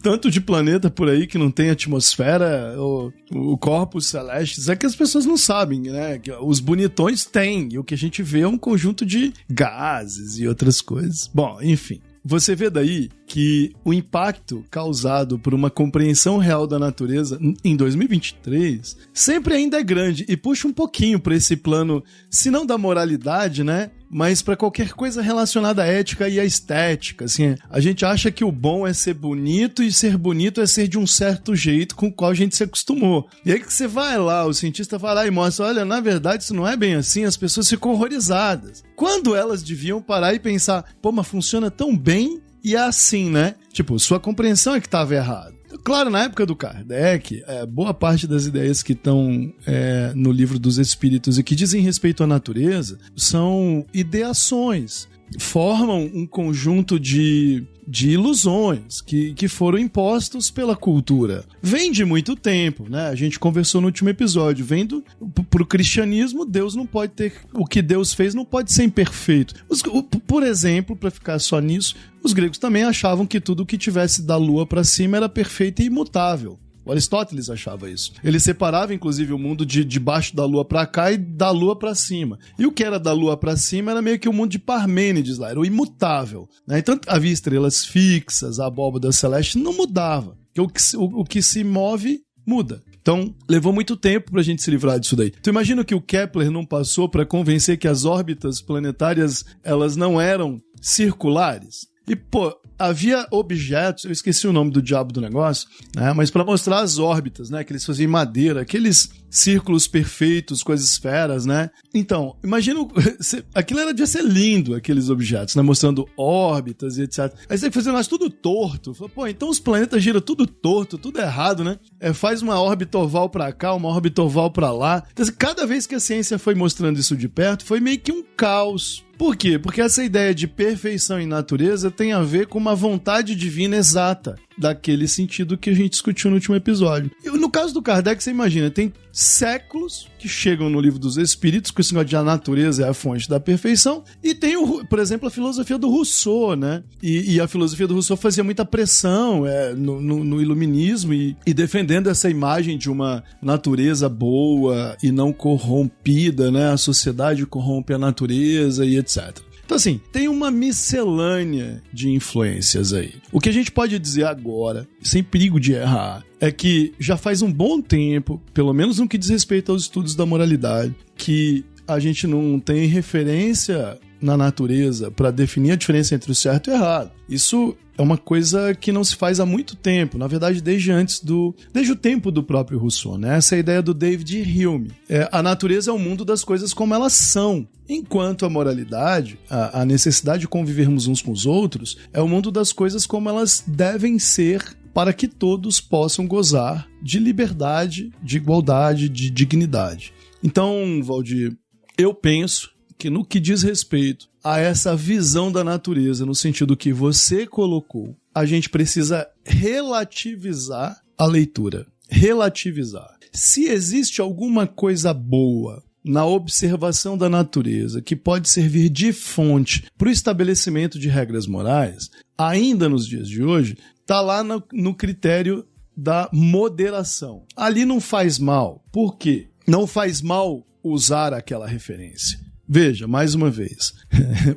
tanto de planeta por aí que não tem atmosfera, o corpos celestes, é que as pessoas não sabem, né? Que os bonitões têm, e o que a gente vê é um conjunto de gases e outras coisas. Bom, enfim. Você vê daí que o impacto causado por uma compreensão real da natureza em 2023 sempre ainda é grande e puxa um pouquinho para esse plano, se não da moralidade, né? Mas para qualquer coisa relacionada à ética e à estética, assim, a gente acha que o bom é ser bonito e ser bonito é ser de um certo jeito com o qual a gente se acostumou. E aí que você vai lá, o cientista vai lá e mostra, olha, na verdade isso não é bem assim, as pessoas ficam horrorizadas. Quando elas deviam parar e pensar, pô, mas funciona tão bem e é assim, né? Tipo, sua compreensão é que estava errada. Claro, na época do Kardec, boa parte das ideias que estão no Livro dos Espíritos e que dizem respeito à natureza são ideações, formam um conjunto de ilusões que foram impostos pela cultura. Vem de muito tempo, né? A gente conversou no último episódio. Vendo pro cristianismo, Deus não pode ter... O que Deus fez não pode ser imperfeito. Por exemplo, para ficar só nisso, os gregos também achavam que tudo que tivesse da lua para cima era perfeito e imutável. O Aristóteles achava isso. Ele separava, inclusive, o mundo de baixo da lua pra cá e da lua pra cima. E o que era da lua pra cima era meio que o mundo de Parmênides lá, era o imutável, né? Então havia estrelas fixas, a abóbada celeste não mudava. O que se move, muda. Então, levou muito tempo pra gente se livrar disso daí. Tu imagina que o Kepler não passou pra convencer que as órbitas planetárias, elas não eram circulares? E, pô, havia objetos, eu esqueci o nome do diabo do negócio, né? Mas para mostrar as órbitas, né? Que eles faziam em madeira, aqueles círculos perfeitos com as esferas, né? Então, imagina, aquilo devia ser lindo, aqueles objetos, né? Mostrando órbitas e etc. Aí você tem que fazer mais tudo torto. Pô, então os planetas giram tudo torto, tudo errado, né? Faz uma órbita oval pra cá, uma órbita oval pra lá. Então, cada vez que a ciência foi mostrando isso de perto, foi meio que um caos. Por quê? Porque essa ideia de perfeição em natureza tem a ver com uma vontade divina exata, daquele sentido que a gente discutiu no último episódio. E no caso do Kardec, você imagina, tem séculos que chegam no Livro dos Espíritos, com esse negócio de a natureza é a fonte da perfeição, e tem, por exemplo, a filosofia do Rousseau, né? E a filosofia do Rousseau fazia muita pressão no iluminismo e defendendo essa imagem de uma natureza boa e não corrompida, né? A sociedade corrompe a natureza e etc. Então, assim, tem uma miscelânea de influências aí. O que a gente pode dizer agora, sem perigo de errar, é que já faz um bom tempo, pelo menos no que diz respeito aos estudos da moralidade, que a gente não tem referência na natureza para definir a diferença entre o certo e o errado. Isso é uma coisa que não se faz há muito tempo, na verdade desde o tempo do próprio Rousseau, né? Essa é a ideia do David Hume. A natureza é o mundo das coisas como elas são, enquanto a moralidade, a necessidade de convivermos uns com os outros, é o mundo das coisas como elas devem ser para que todos possam gozar de liberdade, de igualdade, de dignidade. Então, Valdir, eu penso que no que diz respeito a essa visão da natureza, no sentido que você colocou, a gente precisa relativizar a leitura. Relativizar. Se existe alguma coisa boa na observação da natureza que pode servir de fonte para o estabelecimento de regras morais, ainda nos dias de hoje, está lá no critério da moderação. Ali não faz mal. Por quê? Não faz mal usar aquela referência. Veja, mais uma vez,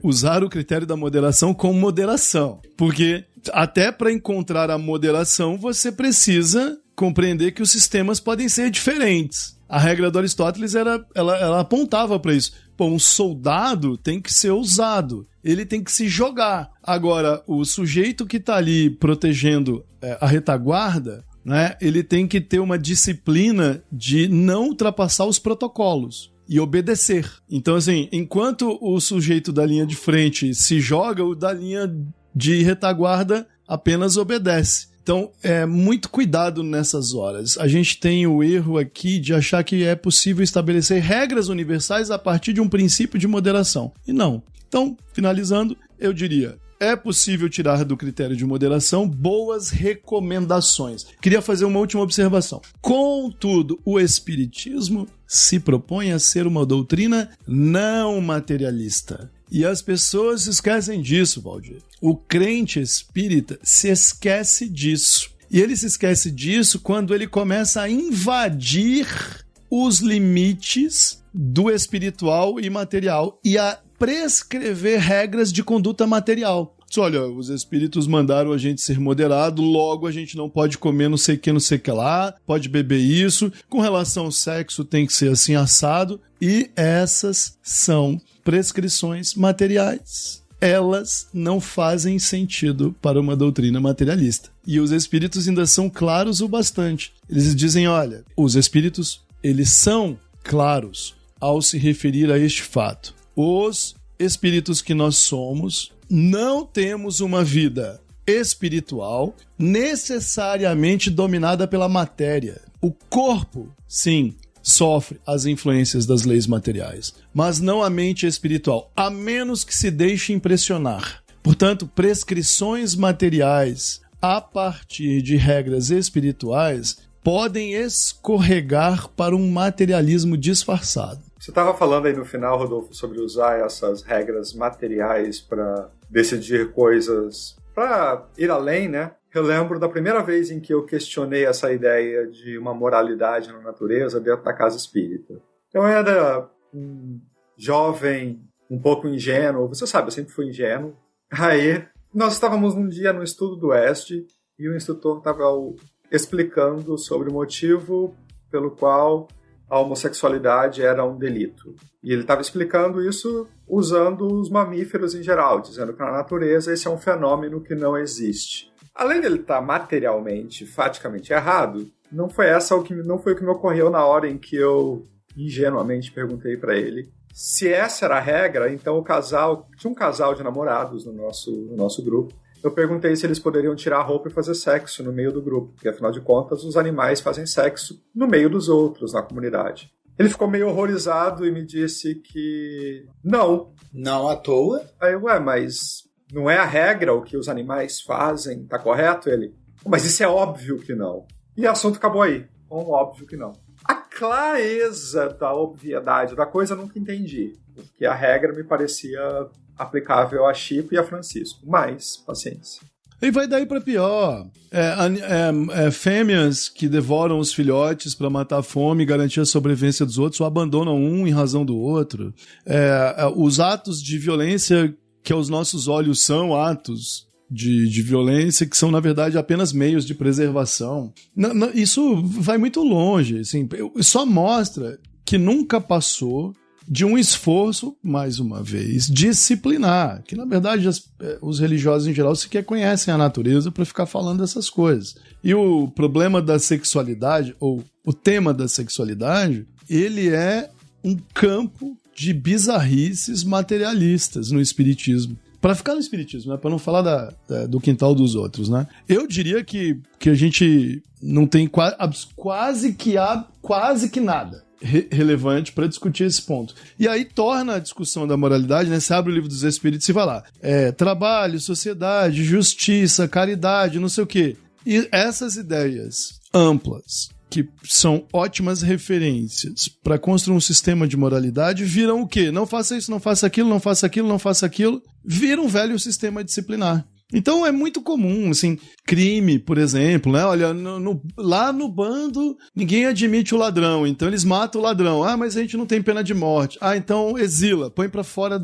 usar o critério da moderação com moderação, porque até para encontrar a moderação você precisa compreender que os sistemas podem ser diferentes. A regra do Aristóteles ela apontava para isso. Pô, um soldado tem que ser ousado, ele tem que se jogar. Agora, o sujeito que está ali protegendo a retaguarda, né, ele tem que ter uma disciplina de não ultrapassar os protocolos e obedecer. Então, assim, enquanto o sujeito da linha de frente se joga, o da linha de retaguarda apenas obedece. Então, muito cuidado nessas horas. A gente tem o erro aqui de achar que é possível estabelecer regras universais a partir de um princípio de moderação. E não. Então, finalizando, eu diria, é possível tirar do critério de moderação boas recomendações. Queria fazer uma última observação. Contudo, o Espiritismo se propõe a ser uma doutrina não materialista. E as pessoas se esquecem disso, Valdir. O crente espírita se esquece disso. E ele se esquece disso quando ele começa a invadir os limites do espiritual e material e a prescrever regras de conduta material. Olha, os espíritos mandaram a gente ser moderado, logo a gente não pode comer não sei o que lá, pode beber isso, com relação ao sexo tem que ser assim assado, e essas são prescrições materiais. Elas não fazem sentido para uma doutrina materialista. E os espíritos ainda são claros o bastante. Eles dizem, olha, os espíritos, eles são claros ao se referir a este fato. Os espíritos que nós somos não temos uma vida espiritual necessariamente dominada pela matéria. O corpo, sim, sofre as influências das leis materiais, mas não a mente espiritual, a menos que se deixe impressionar. Portanto, prescrições materiais a partir de regras espirituais podem escorregar para um materialismo disfarçado. Você estava falando aí no final, Rodolfo, sobre usar essas regras materiais para decidir coisas, para ir além, né? Eu lembro da primeira vez em que eu questionei essa ideia de uma moralidade na natureza dentro da casa espírita. Eu era um jovem, um pouco ingênuo, você sabe, eu sempre fui ingênuo. Aí, nós estávamos um dia no estudo do Oeste e o instrutor estava explicando sobre o motivo pelo qual a homossexualidade era um delito. E ele estava explicando isso usando os mamíferos em geral, dizendo que na natureza esse é um fenômeno que não existe. Além dele estar materialmente, faticamente errado, não foi o que me ocorreu na hora em que eu ingenuamente perguntei para ele se essa era a regra. Então tinha um casal de namorados no nosso grupo. Eu perguntei se eles poderiam tirar a roupa e fazer sexo no meio do grupo, porque afinal de contas os animais fazem sexo no meio dos outros, na comunidade. Ele ficou meio horrorizado e me disse que não. Não à toa? Aí, mas não é a regra o que os animais fazem, tá correto? Ele, mas isso é óbvio que não. E o assunto acabou aí, óbvio que não. A clareza da obviedade da coisa eu nunca entendi, porque a regra me parecia aplicável a Chico e a Francisco, mas paciência. E vai daí pra pior. Fêmeas que devoram os filhotes para matar a fome e garantir a sobrevivência dos outros, ou abandonam um em razão do outro. Os atos de violência que aos nossos olhos são atos de violência, que são, na verdade, apenas meios de preservação. Isso vai muito longe. Assim, só mostra que nunca passou de um esforço, mais uma vez, disciplinar, que na verdade os religiosos em geral sequer conhecem a natureza para ficar falando dessas coisas. E o problema da sexualidade, ou o tema da sexualidade, ele é um campo de bizarrices materialistas no espiritismo. Para ficar no espiritismo, né? Para não falar do quintal dos outros, né? Eu diria que a gente não tem quase que nada relevante para discutir esse ponto. E aí torna a discussão da moralidade, né? Você abre o livro dos Espíritos e vai lá. Trabalho, sociedade, justiça, caridade, não sei o quê. E essas ideias amplas, que são ótimas referências para construir um sistema de moralidade, viram o quê? Não faça isso, não faça aquilo, não faça aquilo, não faça aquilo. Vira um velho sistema disciplinar. Então é muito comum, assim, crime, por exemplo, né? Olha, lá no bando ninguém admite o ladrão, então eles matam o ladrão. Ah, mas a gente não tem pena de morte. Ah, então exila, põe pra fora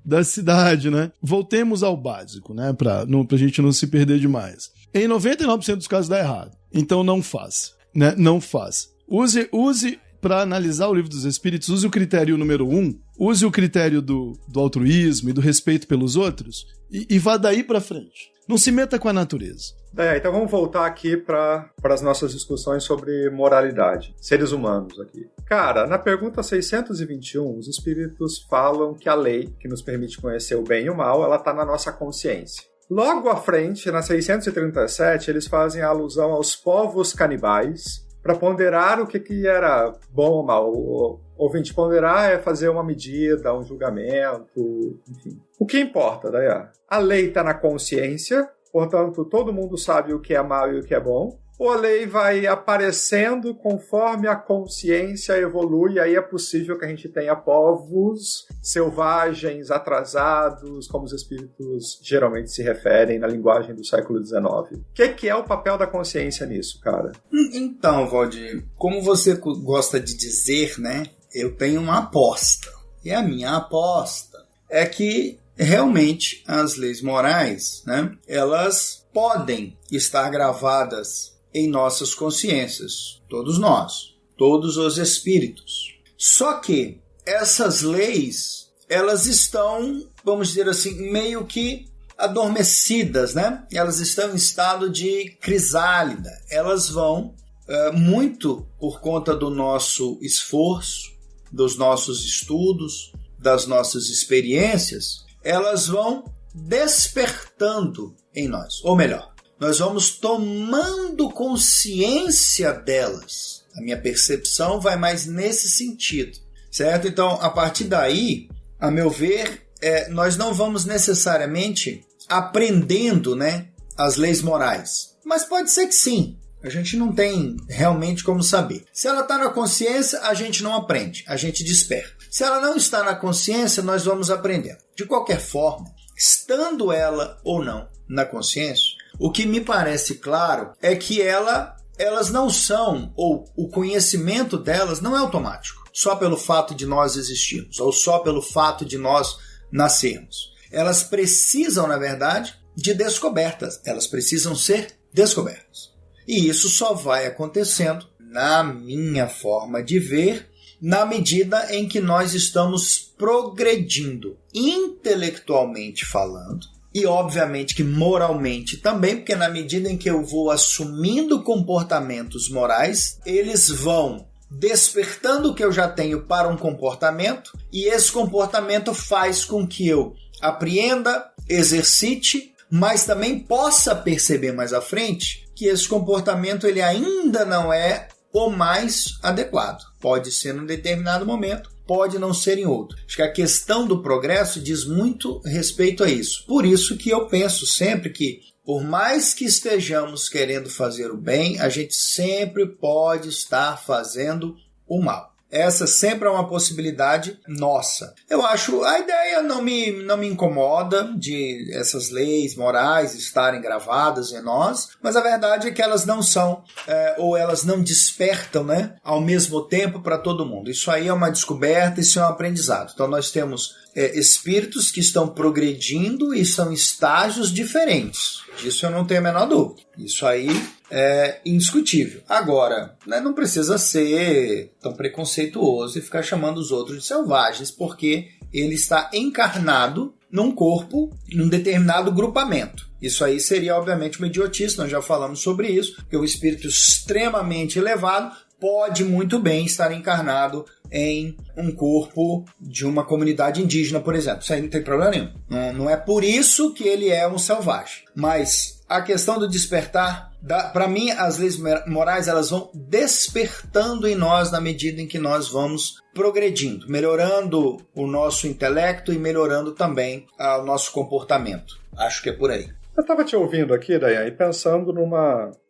da cidade, né? Voltemos ao básico, né? Pra gente não se perder demais. Em 99% dos casos dá errado, então não faça, né? Não faça. Use para analisar o livro dos Espíritos, use o critério número 1, use o critério do altruísmo e do respeito pelos outros e vá daí para frente. Não se meta com a natureza. Então vamos voltar aqui para as nossas discussões sobre moralidade, seres humanos aqui. Cara, na pergunta 621, os Espíritos falam que a lei, que nos permite conhecer o bem e o mal, ela está na nossa consciência. Logo à frente, na 637, eles fazem a alusão aos povos canibais, para ponderar o que era bom ou mal. Ouvinte, ponderar é fazer uma medida, um julgamento, enfim. O que importa, Dayá? A lei está na consciência, portanto, todo mundo sabe o que é mal e o que é bom. Ou a lei vai aparecendo conforme a consciência evolui, e aí é possível que a gente tenha povos selvagens, atrasados, como os espíritos geralmente se referem na linguagem do século XIX. O que é o papel da consciência nisso, cara? Então, Valdir, como você gosta de dizer, né? Eu tenho uma aposta. E a minha aposta é que realmente as leis morais, né? Elas podem estar gravadas em nossas consciências, todos nós, todos os espíritos. Só que essas leis, elas estão, vamos dizer assim, meio que adormecidas, né? Elas estão em estado de crisálida. Elas vão, muito por conta do nosso esforço, dos nossos estudos, das nossas experiências, elas vão despertando em nós. Ou melhor, nós vamos tomando consciência delas. A minha percepção vai mais nesse sentido, certo? Então, a partir daí, a meu ver, nós não vamos necessariamente aprendendo, né, as leis morais. Mas pode ser que sim. A gente não tem realmente como saber. Se ela está na consciência, a gente não aprende, a gente desperta. Se ela não está na consciência, nós vamos aprendendo. De qualquer forma, estando ela ou não na consciência, o que me parece claro é que elas não são, ou o conhecimento delas não é automático, só pelo fato de nós existirmos, ou só pelo fato de nós nascermos. Elas precisam, na verdade, de descobertas. Elas precisam ser descobertas. E isso só vai acontecendo na minha forma de ver, na medida em que nós estamos progredindo intelectualmente falando, e obviamente que moralmente também, porque na medida em que eu vou assumindo comportamentos morais, eles vão despertando o que eu já tenho para um comportamento, e esse comportamento faz com que eu apreenda, exercite, mas também possa perceber mais à frente que esse comportamento ele ainda não é o mais adequado. Pode ser num determinado momento, pode não ser em outro. Acho que a questão do progresso diz muito respeito a isso. Por isso que eu penso sempre que, por mais que estejamos querendo fazer o bem, a gente sempre pode estar fazendo o mal. Essa sempre é uma possibilidade nossa. Eu acho, a ideia não me incomoda de essas leis morais estarem gravadas em nós, mas a verdade é que elas não são, ou elas não despertam, né, ao mesmo tempo para todo mundo. Isso aí é uma descoberta, isso é um aprendizado. Então nós temos espíritos que estão progredindo e são estágios diferentes. Disso eu não tenho a menor dúvida. Isso aí é indiscutível. Agora, né, não precisa ser tão preconceituoso e ficar chamando os outros de selvagens, porque ele está encarnado num corpo, num determinado grupamento. Isso aí seria, obviamente, uma idiotice, nós já falamos sobre isso, porque o espírito extremamente elevado pode muito bem estar encarnado em um corpo de uma comunidade indígena, por exemplo. Isso aí não tem problema nenhum. Não é por isso que ele é um selvagem. Mas a questão do despertar, para mim, as leis morais elas vão despertando em nós na medida em que nós vamos progredindo, melhorando o nosso intelecto e melhorando também o nosso comportamento. Acho que é por aí. Eu estava te ouvindo aqui, Dayan, e pensando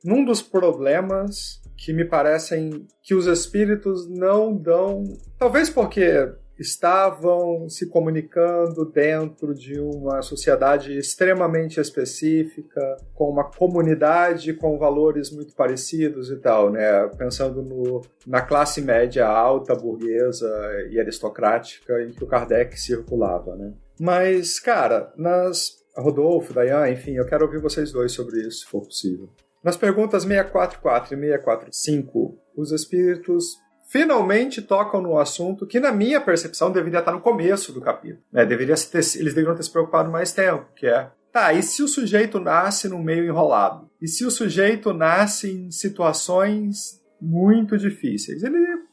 num dos problemas que me parecem que os espíritos não dão, talvez porque estavam se comunicando dentro de uma sociedade extremamente específica, com uma comunidade com valores muito parecidos e tal, né? Pensando na classe média alta, burguesa e aristocrática em que o Kardec circulava, né? Mas, cara, Rodolfo, Dayan, enfim, eu quero ouvir vocês dois sobre isso, se for possível. Nas perguntas 644 e 645, os espíritos finalmente tocam no assunto que, na minha percepção, deveria estar no começo do capítulo. Né? Eles deveriam ter se preocupado mais tempo, que é, e se o sujeito nasce num meio enrolado? E se o sujeito nasce em situações muito difíceis?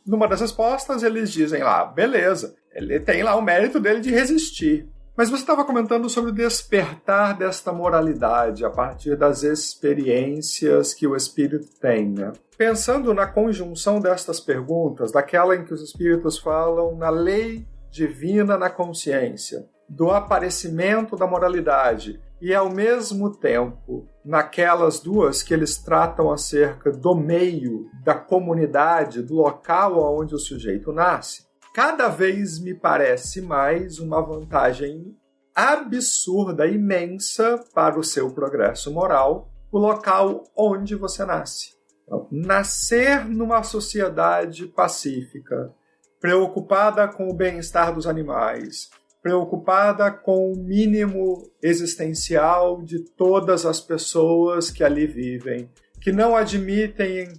Numa das respostas, eles dizem lá, beleza, ele tem lá o mérito dele de resistir. Mas você estava comentando sobre o despertar desta moralidade a partir das experiências que o espírito tem, né? Pensando na conjunção destas perguntas, daquela em que os espíritos falam na lei divina na consciência, do aparecimento da moralidade, e ao mesmo tempo naquelas duas que eles tratam acerca do meio, da comunidade, do local onde o sujeito nasce, cada vez me parece mais uma vantagem absurda, imensa para o seu progresso moral, o local onde você nasce. Então, nascer numa sociedade pacífica, preocupada com o bem-estar dos animais, preocupada com o mínimo existencial de todas as pessoas que ali vivem, que não admitem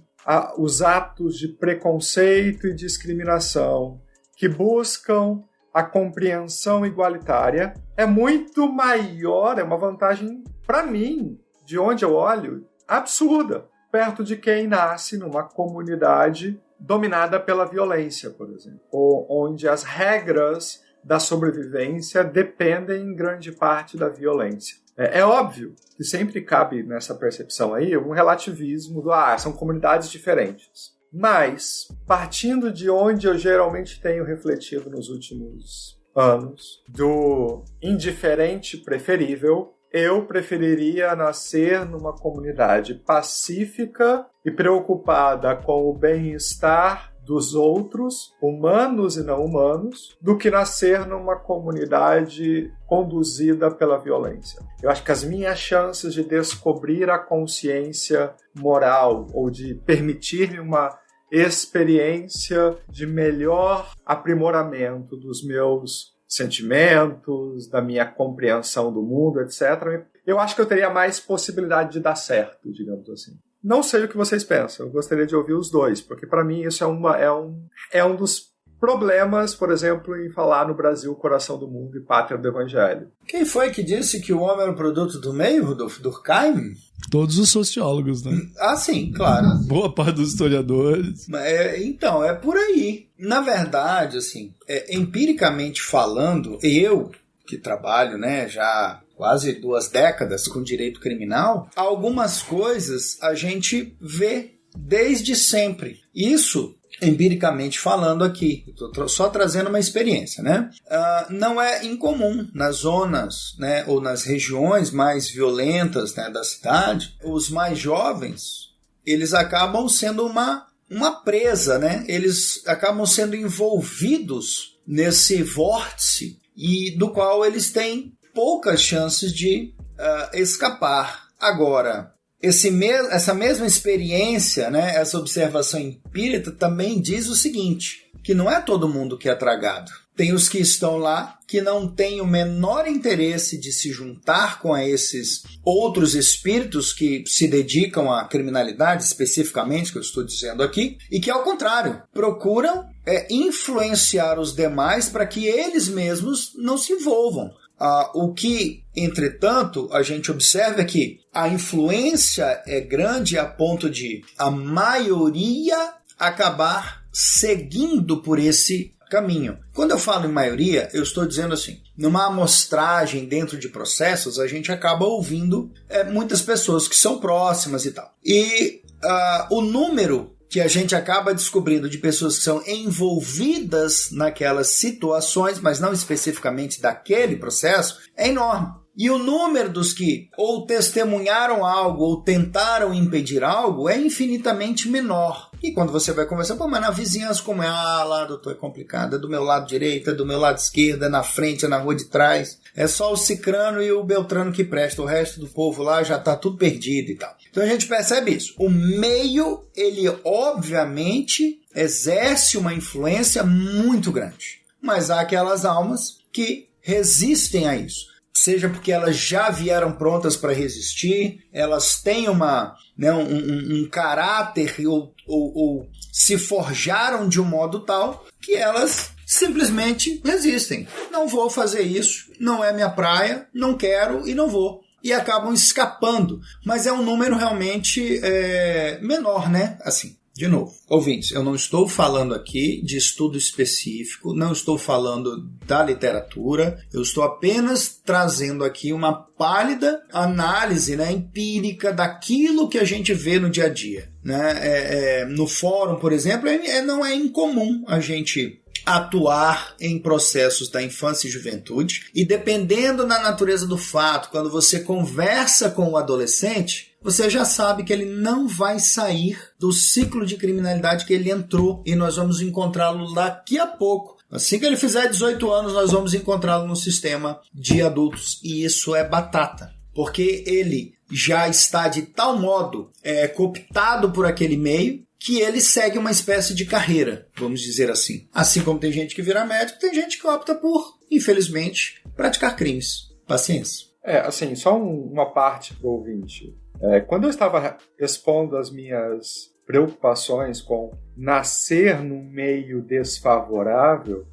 os atos de preconceito e discriminação, que buscam a compreensão igualitária, é muito maior, é uma vantagem, para mim, de onde eu olho, absurda, perto de quem nasce numa comunidade dominada pela violência, por exemplo, ou onde as regras da sobrevivência dependem em grande parte da violência. É óbvio que sempre cabe nessa percepção aí um relativismo do são comunidades diferentes. Mas, partindo de onde eu geralmente tenho refletido nos últimos anos, do indiferente preferível, eu preferiria nascer numa comunidade pacífica e preocupada com o bem-estar dos outros, humanos e não humanos, do que nascer numa comunidade conduzida pela violência. Eu acho que as minhas chances de descobrir a consciência moral ou de permitir-me uma experiência de melhor aprimoramento dos meus sentimentos, da minha compreensão do mundo, etc., eu acho que eu teria mais possibilidade de dar certo, digamos assim. não sei o que vocês pensam. Eu gostaria de ouvir os dois, porque para mim isso é um dos problemas, por exemplo, em falar no Brasil coração do mundo e pátria do evangelho. Quem foi que disse que o homem era o produto do meio, Rodolfo? Durkheim? Todos os sociólogos, né? Ah, sim, claro. Boa parte dos historiadores. Então, é por aí. Na verdade, assim, empiricamente falando, eu que trabalho, né, já quase 2 décadas com direito criminal, algumas coisas a gente vê desde sempre. Isso, empiricamente falando aqui, estou só trazendo uma experiência, né? Não é incomum nas zonas, né, ou nas regiões mais violentas, né, da cidade, os mais jovens, eles acabam sendo uma presa, né? Eles acabam sendo envolvidos nesse vórtice e do qual eles têm poucas chances de escapar. Agora, essa mesma experiência, né, essa observação empírica também diz o seguinte, que não é todo mundo que é tragado. Tem os que estão lá que não têm o menor interesse de se juntar com esses outros espíritos que se dedicam à criminalidade, especificamente, que eu estou dizendo aqui, e que, ao contrário, procuram influenciar os demais para que eles mesmos não se envolvam. O que, entretanto, a gente observa é que a influência é grande a ponto de a maioria acabar seguindo por esse caminho. Quando eu falo em maioria, eu estou dizendo assim, numa amostragem dentro de processos, a gente acaba ouvindo muitas pessoas que são próximas e tal. E o número que a gente acaba descobrindo de pessoas que são envolvidas naquelas situações, mas não especificamente daquele processo, é enorme. E o número dos que ou testemunharam algo ou tentaram impedir algo é infinitamente menor. E quando você vai conversar, mas na vizinhança como é? Lá doutor, é complicado, é do meu lado direito, é do meu lado esquerdo, é na frente, é na rua de trás. É só o cicrano e o beltrano que presta, o resto do povo lá já está tudo perdido e tal. Então a gente percebe isso. O meio, ele obviamente exerce uma influência muito grande. Mas há aquelas almas que resistem a isso. Seja porque elas já vieram prontas para resistir, elas têm um caráter ou se forjaram de um modo tal que elas simplesmente resistem. Não vou fazer isso, não é minha praia, não quero e não vou. E acabam escapando. Mas é um número realmente menor, né? Assim. De novo, ouvintes, eu não estou falando aqui de estudo específico, não estou falando da literatura, eu estou apenas trazendo aqui uma pálida análise, né, empírica daquilo que a gente vê no dia a dia. Né? No fórum, por exemplo, não é incomum a gente atuar em processos da infância e juventude, e dependendo da natureza do fato, quando você conversa com o adolescente, você já sabe que ele não vai sair do ciclo de criminalidade que ele entrou e nós vamos encontrá-lo daqui a pouco. Assim que ele fizer 18 anos, nós vamos encontrá-lo no sistema de adultos. E isso é batata, porque ele já está de tal modo cooptado por aquele meio que ele segue uma espécie de carreira, vamos dizer assim. Assim como tem gente que vira médico, tem gente que opta por, infelizmente, praticar crimes. Paciência. Assim, só uma parte para o ouvinte. Quando eu estava expondo as minhas preocupações com nascer num meio desfavorável,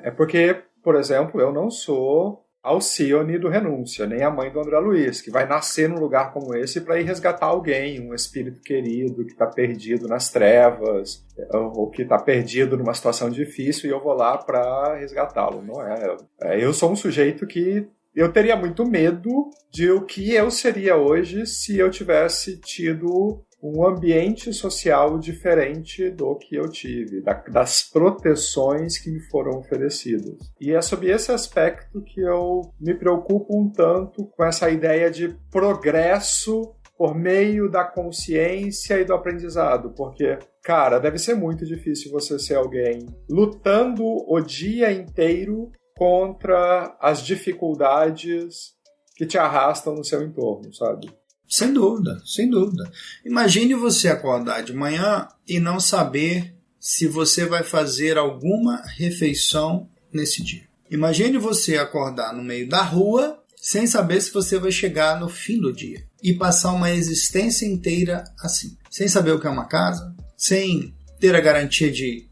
é porque, por exemplo, eu não sou Alcione do Renúncia, nem a mãe do André Luiz, que vai nascer num lugar como esse para ir resgatar alguém, um espírito querido que está perdido nas trevas, ou que está perdido numa situação difícil e eu vou lá para resgatá-lo. Não é. Eu sou um sujeito que eu teria muito medo de o que eu seria hoje se eu tivesse tido um ambiente social diferente do que eu tive, das proteções que me foram oferecidas. E é sobre esse aspecto que eu me preocupo um tanto com essa ideia de progresso por meio da consciência e do aprendizado, porque, cara, deve ser muito difícil você ser alguém lutando o dia inteiro contra as dificuldades que te arrastam no seu entorno, sabe? Sem dúvida, sem dúvida. Imagine você acordar de manhã e não saber se você vai fazer alguma refeição nesse dia. Imagine você acordar no meio da rua sem saber se você vai chegar no fim do dia. e passar uma existência inteira assim, sem saber o que é uma casa, sem ter a garantia de,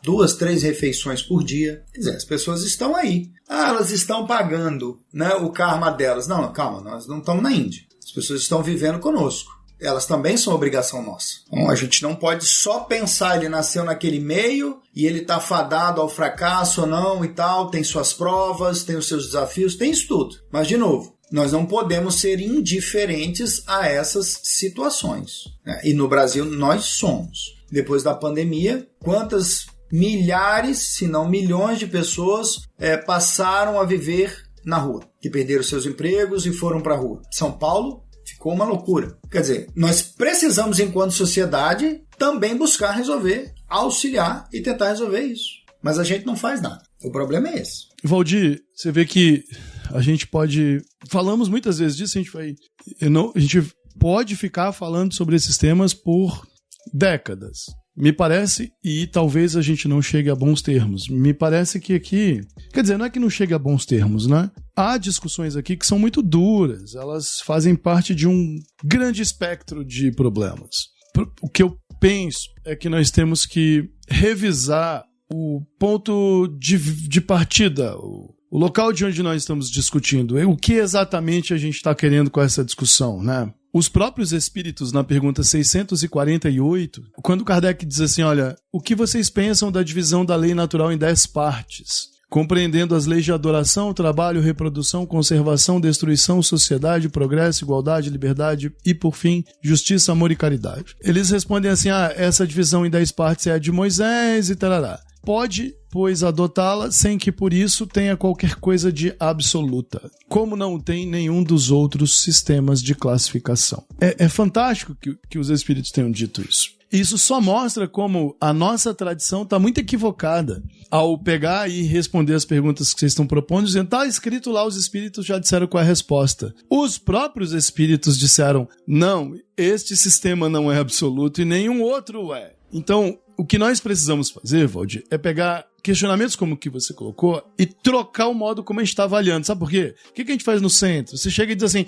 2, 3 refeições por dia. Quer dizer, as pessoas estão aí. Elas estão pagando, né, o karma delas. Não, calma, nós não estamos na Índia. As pessoas estão vivendo conosco. Elas também são obrigação nossa. Então, a gente não pode só pensar, ele nasceu naquele meio e ele está fadado ao fracasso ou não e tal, tem suas provas, tem os seus desafios, tem isso tudo. Mas, de novo, nós não podemos ser indiferentes a essas situações, né? E no Brasil nós somos. Depois da pandemia, quantas milhares, se não milhões de pessoas passaram a viver na rua, que perderam seus empregos e foram para a rua. São Paulo ficou uma loucura. Quer dizer, nós precisamos, enquanto sociedade, também buscar resolver, auxiliar e tentar resolver isso. Mas a gente não faz nada. O problema é esse. Valdir, você vê que a gente pode... Falamos muitas vezes disso, a gente pode ficar falando sobre esses temas por décadas. Me parece, e talvez a gente não chegue a bons termos, me parece que aqui... Quer dizer, não é que não chegue a bons termos, né? Há discussões aqui que são muito duras, elas fazem parte de um grande espectro de problemas. O que eu penso é que nós temos que revisar o ponto de partida, o local de onde nós estamos discutindo, o que exatamente a gente está querendo com essa discussão, né? Os próprios espíritos, na pergunta 648, quando Kardec diz assim, olha, o que vocês pensam da divisão da lei natural em 10 partes, compreendendo as leis de adoração, trabalho, reprodução, conservação, destruição, sociedade, progresso, igualdade, liberdade e, por fim, justiça, amor e caridade. Eles respondem assim, essa divisão em 10 partes é a de Moisés e tarará. Pode, pois, adotá-la sem que por isso tenha qualquer coisa de absoluta, como não tem nenhum dos outros sistemas de classificação. É fantástico que os espíritos tenham dito isso. Isso só mostra como a nossa tradição está muito equivocada ao pegar e responder as perguntas que vocês estão propondo, dizendo, está escrito lá, os espíritos já disseram qual é a resposta. Os próprios espíritos disseram, não, este sistema não é absoluto e nenhum outro é. Então, o que nós precisamos fazer, Valdir, é pegar questionamentos como o que você colocou e trocar o modo como a gente está avaliando. Sabe por quê? O que a gente faz no centro? Você chega e diz assim,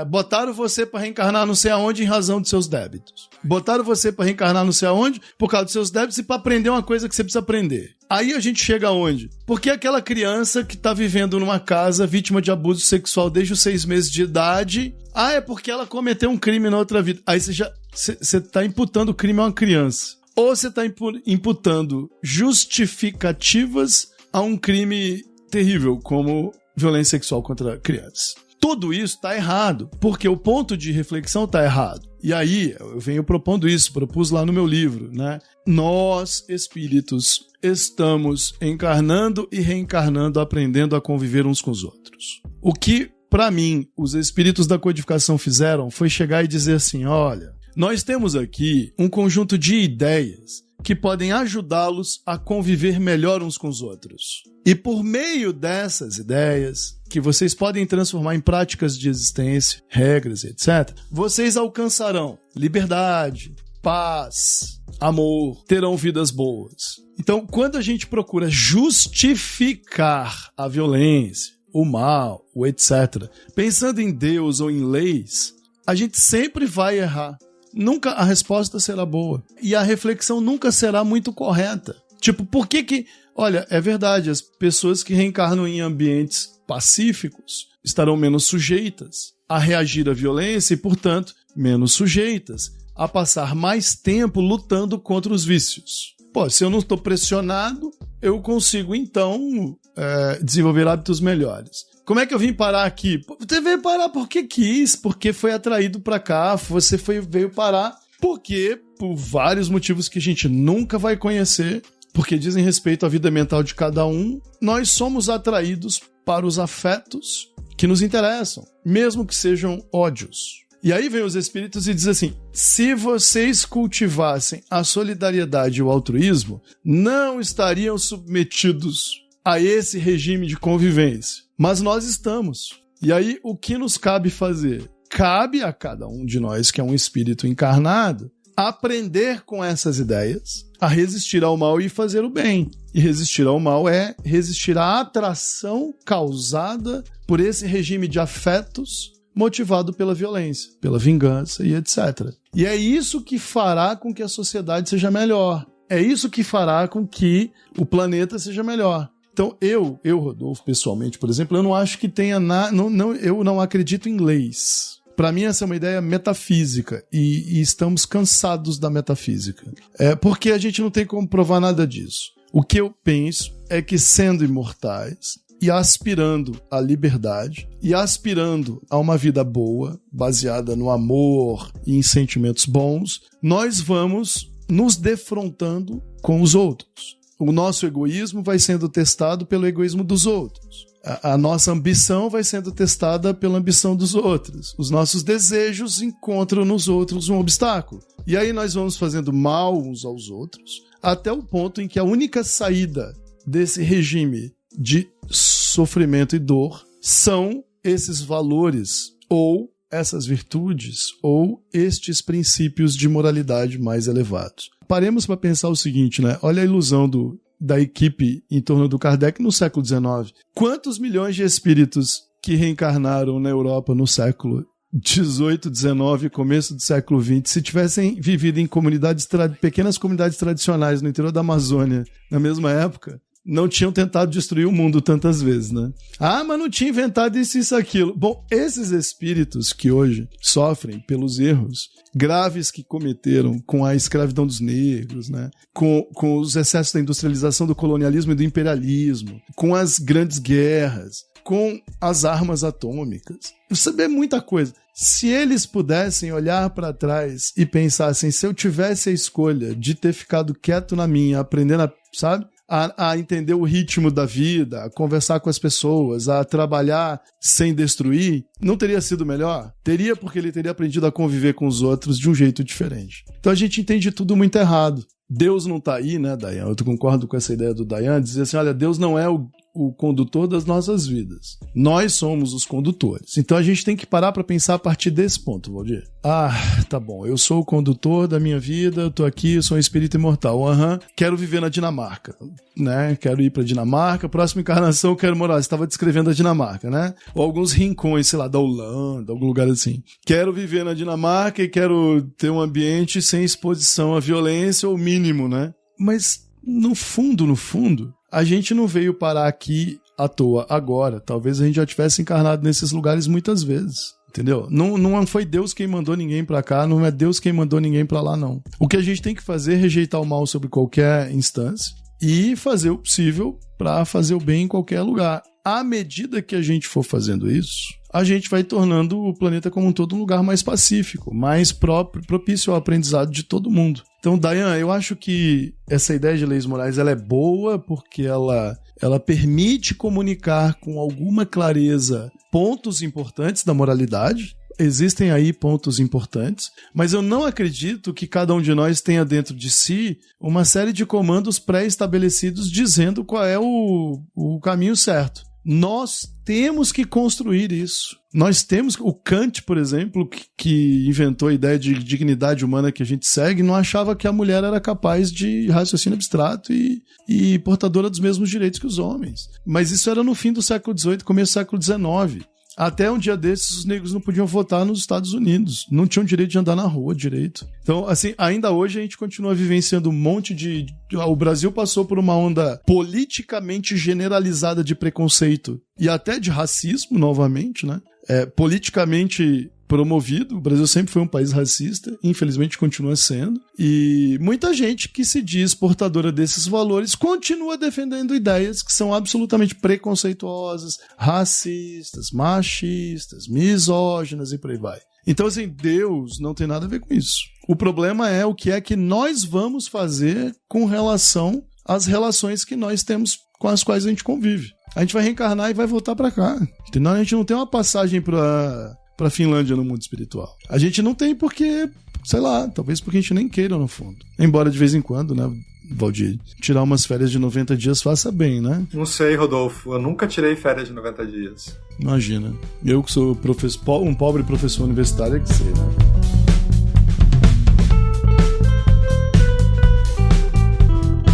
botaram você para reencarnar não sei aonde em razão dos seus débitos. Botaram você para reencarnar não sei aonde por causa dos seus débitos e para aprender uma coisa que você precisa aprender. Aí a gente chega aonde? Porque aquela criança que está vivendo numa casa vítima de abuso sexual desde os 6 meses de idade, é porque ela cometeu um crime na outra vida. Aí você está imputando o crime a uma criança. Ou você está imputando justificativas a um crime terrível, como violência sexual contra crianças. Tudo isso está errado, porque o ponto de reflexão está errado. E aí, eu venho propondo isso, propus lá no meu livro, né? Nós, espíritos, estamos encarnando e reencarnando, aprendendo a conviver uns com os outros. O que, para mim, os espíritos da codificação fizeram foi chegar e dizer assim, olha, nós temos aqui um conjunto de ideias que podem ajudá-los a conviver melhor uns com os outros. E por meio dessas ideias, que vocês podem transformar em práticas de existência, regras, etc., vocês alcançarão liberdade, paz, amor, terão vidas boas. Então, quando a gente procura justificar a violência, o mal, o etc., pensando em Deus ou em leis, a gente sempre vai errar. Nunca a resposta será boa. E a reflexão nunca será muito correta. Tipo, por que... Olha, é verdade, as pessoas que reencarnam em ambientes pacíficos estarão menos sujeitas a reagir à violência e, portanto, menos sujeitas a passar mais tempo lutando contra os vícios. Pô, se eu não estou pressionado, eu consigo, então, desenvolver hábitos melhores. Como é que eu vim parar aqui? Você veio parar porque quis, porque foi atraído para cá, você veio parar porque, por vários motivos que a gente nunca vai conhecer, porque dizem respeito à vida mental de cada um, nós somos atraídos para os afetos que nos interessam, mesmo que sejam ódios. E aí vem os espíritos e dizem assim, se vocês cultivassem a solidariedade e o altruísmo, não estariam submetidos a esse regime de convivência. Mas nós estamos. E aí, o que nos cabe fazer? Cabe a cada um de nós, que é um espírito encarnado, aprender com essas ideias, a resistir ao mal e fazer o bem. E resistir ao mal é resistir à atração causada por esse regime de afetos motivado pela violência, pela vingança e etc. E é isso que fará com que a sociedade seja melhor. É isso que fará com que o planeta seja melhor. Então, eu Rodolfo, pessoalmente, por exemplo, eu não acho que tenha eu não acredito em leis. Para mim, essa é uma ideia metafísica e estamos cansados da metafísica. Porque a gente não tem como provar nada disso. O que eu penso é que, sendo imortais e aspirando à liberdade e aspirando a uma vida boa, baseada no amor e em sentimentos bons, nós vamos nos defrontando com os outros. O nosso egoísmo vai sendo testado pelo egoísmo dos outros. A nossa ambição vai sendo testada pela ambição dos outros. Os nossos desejos encontram nos outros um obstáculo. E aí nós vamos fazendo mal uns aos outros, até o ponto em que a única saída desse regime de sofrimento e dor são esses valores, ou essas virtudes, ou estes princípios de moralidade mais elevados. Paremos para pensar o seguinte, né? Olha a ilusão da equipe em torno do Kardec no século XIX. Quantos milhões de espíritos que reencarnaram na Europa no século XVIII, XIX, começo do século XX, se tivessem vivido em pequenas comunidades tradicionais no interior da Amazônia na mesma época, não tinham tentado destruir o mundo tantas vezes, né? Mas não tinha inventado isso, aquilo. Bom, esses espíritos que hoje sofrem pelos erros graves que cometeram com a escravidão dos negros, né? Com os excessos da industrialização, do colonialismo e do imperialismo, com as grandes guerras, com as armas atômicas. Isso é muita coisa. Se eles pudessem olhar para trás e pensassem, se eu tivesse a escolha de ter ficado quieto na minha, aprendendo a entender o ritmo da vida, a conversar com as pessoas, a trabalhar sem destruir, não teria sido melhor? Teria, porque ele teria aprendido a conviver com os outros de um jeito diferente. Então a gente entende tudo muito errado. Deus não está aí, né, Dayan? Eu concordo com essa ideia do Dayan, dizer assim, olha, Deus não é o condutor das nossas vidas. Nós somos os condutores. Então a gente tem que parar para pensar a partir desse ponto, Valdir. Tá bom, eu sou o condutor da minha vida, eu tô aqui, eu sou um espírito imortal. Quero viver na Dinamarca, né? Quero ir pra Dinamarca, próxima encarnação eu quero morar. Você estava descrevendo a Dinamarca, né? Ou alguns rincões, sei lá, da Holanda, algum lugar assim. Quero viver na Dinamarca e quero ter um ambiente sem exposição à violência, ou mínimo, né? Mas no fundo, a gente não veio parar aqui à toa agora. Talvez a gente já tivesse encarnado nesses lugares muitas vezes. Entendeu? Não foi Deus quem mandou ninguém pra cá, não é Deus quem mandou ninguém pra lá, não. O que a gente tem que fazer é rejeitar o mal sobre qualquer instância e fazer o possível pra fazer o bem em qualquer lugar. À medida que a gente for fazendo isso, a gente vai tornando o planeta como um todo um lugar mais pacífico, mais propício ao aprendizado de todo mundo. Então, Dayan, eu acho que essa ideia de leis morais ela é boa porque ela permite comunicar com alguma clareza pontos importantes da moralidade. Existem aí pontos importantes, mas eu não acredito que cada um de nós tenha dentro de si uma série de comandos pré-estabelecidos dizendo qual é o caminho certo. Nós temos que construir isso. Nós temos... O Kant, por exemplo, que inventou a ideia de dignidade humana que a gente segue, não achava que a mulher era capaz de raciocínio abstrato e portadora dos mesmos direitos que os homens. Mas isso era no fim do século XVIII, começo do século XIX. Até um dia desses, os negros não podiam votar nos Estados Unidos. Não tinham direito de andar na rua direito. Então, assim, ainda hoje a gente continua vivenciando um monte de... O Brasil passou por uma onda politicamente generalizada de preconceito e até de racismo, novamente, né? Politicamente promovido. O Brasil sempre foi um país racista, infelizmente continua sendo. E muita gente que se diz portadora desses valores continua defendendo ideias que são absolutamente preconceituosas, racistas, machistas, misóginas e por aí vai. Então, assim, Deus não tem nada a ver com isso. O problema é o que é que nós vamos fazer com relação às relações que nós temos com as quais a gente convive. A gente vai reencarnar e vai voltar pra cá. Entendeu? A gente não tem uma passagem pra Finlândia no mundo espiritual. A gente não tem porque, sei lá, talvez porque a gente nem queira no fundo. Embora de vez em quando, né, Valdir, tirar umas férias de 90 dias faça bem, né? Não sei, Rodolfo, eu nunca tirei férias de 90 dias. Imagina, eu que sou um pobre professor universitário é que sei, né?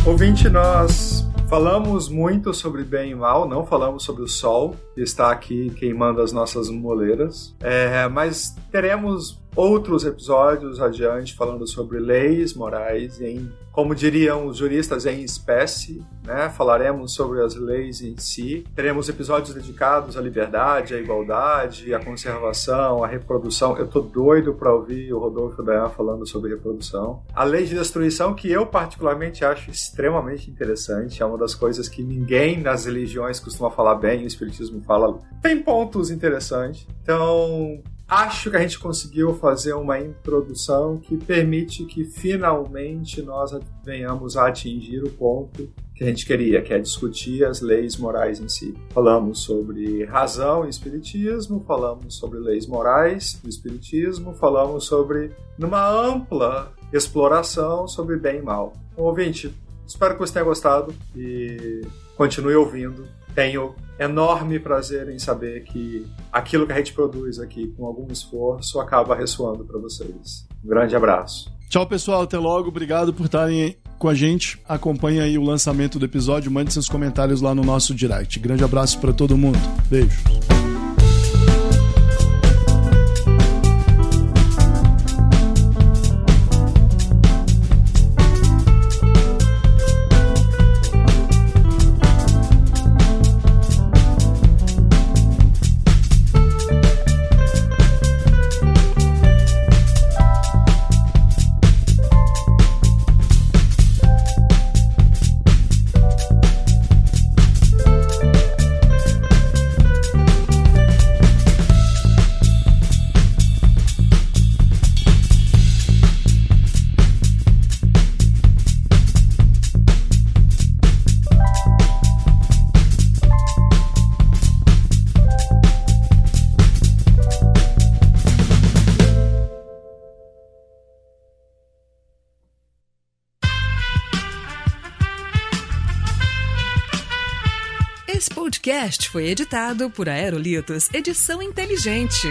Ouvinte, nós Falamos muito sobre bem e mal, não falamos sobre o sol, que está aqui queimando as nossas moleiras, mas teremos outros episódios adiante falando sobre leis morais, como diriam os juristas, em espécie, né? Falaremos sobre as leis em si. Teremos episódios dedicados à liberdade, à igualdade, à conservação, à reprodução. Eu tô doido para ouvir o Rodolfo Dayan falando sobre reprodução. A lei de destruição, que eu particularmente acho extremamente interessante, é uma das coisas que ninguém nas religiões costuma falar bem, o Espiritismo fala, tem pontos interessantes. Então, acho que a gente conseguiu fazer uma introdução que permite que finalmente nós venhamos a atingir o ponto que a gente queria, que é discutir as leis morais em si. Falamos sobre razão e espiritismo, falamos sobre leis morais no espiritismo, falamos sobre, numa ampla exploração, sobre bem e mal. Então, ouvinte, espero que você tenha gostado e continue ouvindo. Tenho enorme prazer em saber que aquilo que a gente produz aqui com algum esforço acaba ressoando para vocês. Um grande abraço. Tchau, pessoal. Até logo. Obrigado por estarem com a gente. Acompanhe aí o lançamento do episódio. Mande seus comentários lá no nosso direct. Grande abraço para todo mundo. Beijo. Esse podcast foi editado por Aerolitos Edição Inteligente.